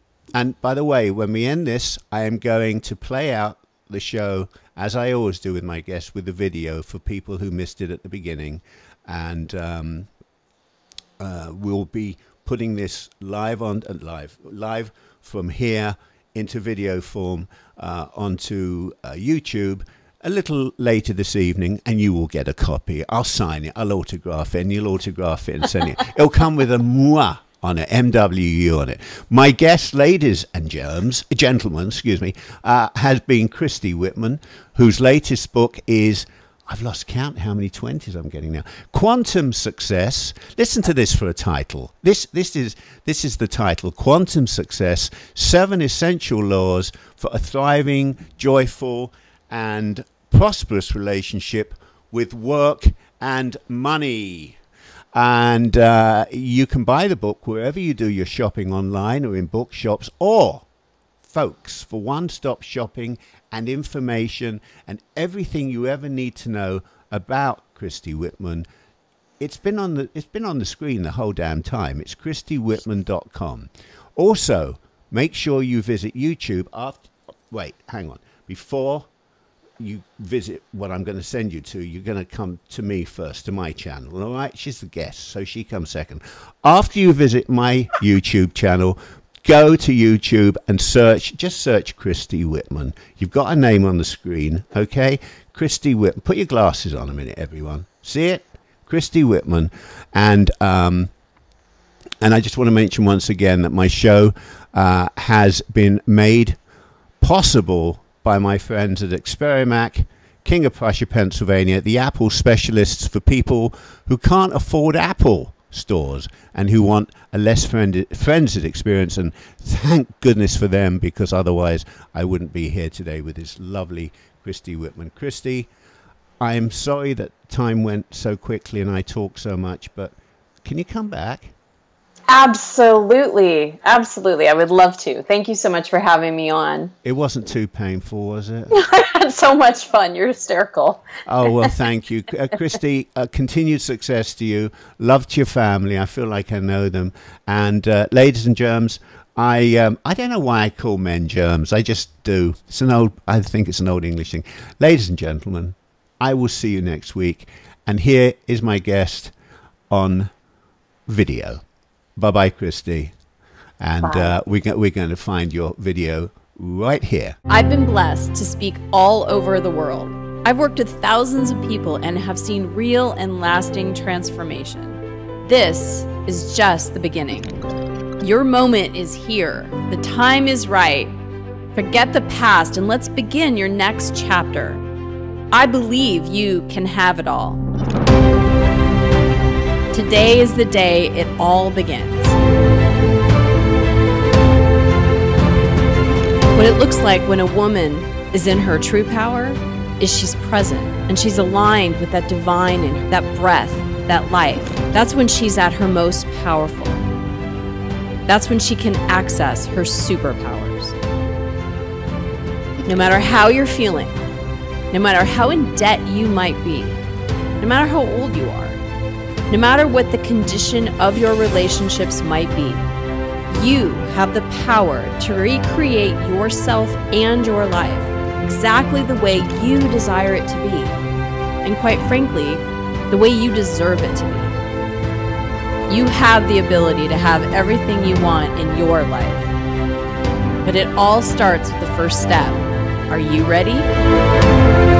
by the way, when we end this, I am going to play out the show, as I always do with my guests, with the video for people who missed it at the beginning. And we'll be putting this live from here into video form onto YouTube a little later this evening, and you will get a copy. I'll sign it, I'll autograph it, and you'll autograph it and send it. It'll come with a moi on it, MWU on it. My guest, ladies and gentlemen, has been Christy Whitman, whose latest book is, I've lost count how many 20s I'm getting now, Quantum Success. Listen to this for a title. This is the title, Quantum Success, 7 Essential Laws for a Thriving, Joyful, and Prosperous Relationship with Work and Money. And you can buy the book wherever you do your shopping, online or in bookshops, or, folks, for one-stop shopping and information and everything you ever need to know about Christy Whitman. It's been on the screen the whole damn time. It's ChristyWhitman.com. Also, make sure you visit YouTube before you visit what I'm going to send you to. You're going to come to me first, to my channel, all right? She's the guest, so she comes second. After you visit my YouTube channel, go to YouTube and just search Christy Whitman. You've got her name on the screen, okay? Christy Whitman. Put your glasses on a minute, everyone. See it? Christy Whitman. And I just want to mention once again that my show has been made possible by my friends at Experimach, King of Prussia, Pennsylvania, the Apple specialists for people who can't afford Apple stores and who want a less frenzied experience. And thank goodness for them, because otherwise I wouldn't be here today with this lovely Christy Whitman. Christy, I'm sorry that time went so quickly and I talk so much, but can you come back? Absolutely. Absolutely. I would love to. Thank you so much for having me on. It wasn't too painful, was it? I had so much fun. You're hysterical. Oh, well, thank you. Christy, continued success to you. Love to your family. I feel like I know them. And ladies and germs, I don't know why I call men germs. I just do. I think it's an old English thing. Ladies and gentlemen, I will see you next week. And here is my guest on video. Bye-bye, Christy. And we're going to find your video right here. I've been blessed to speak all over the world. I've worked with thousands of people and have seen real and lasting transformation. This is just the beginning. Your moment is here. The time is right. Forget the past and let's begin your next chapter. I believe you can have it all. Today is the day it all begins. What it looks like when a woman is in her true power is she's present and she's aligned with that divine and that breath, that life. That's when she's at her most powerful. That's when she can access her superpowers. No matter how you're feeling, no matter how in debt you might be, no matter how old you are, No matter what the condition of your relationships might be, you have the power to recreate yourself and your life exactly the way you desire it to be, and quite frankly, the way you deserve it to be. You have the ability to have everything you want in your life. But it all starts with the first step. Are you ready?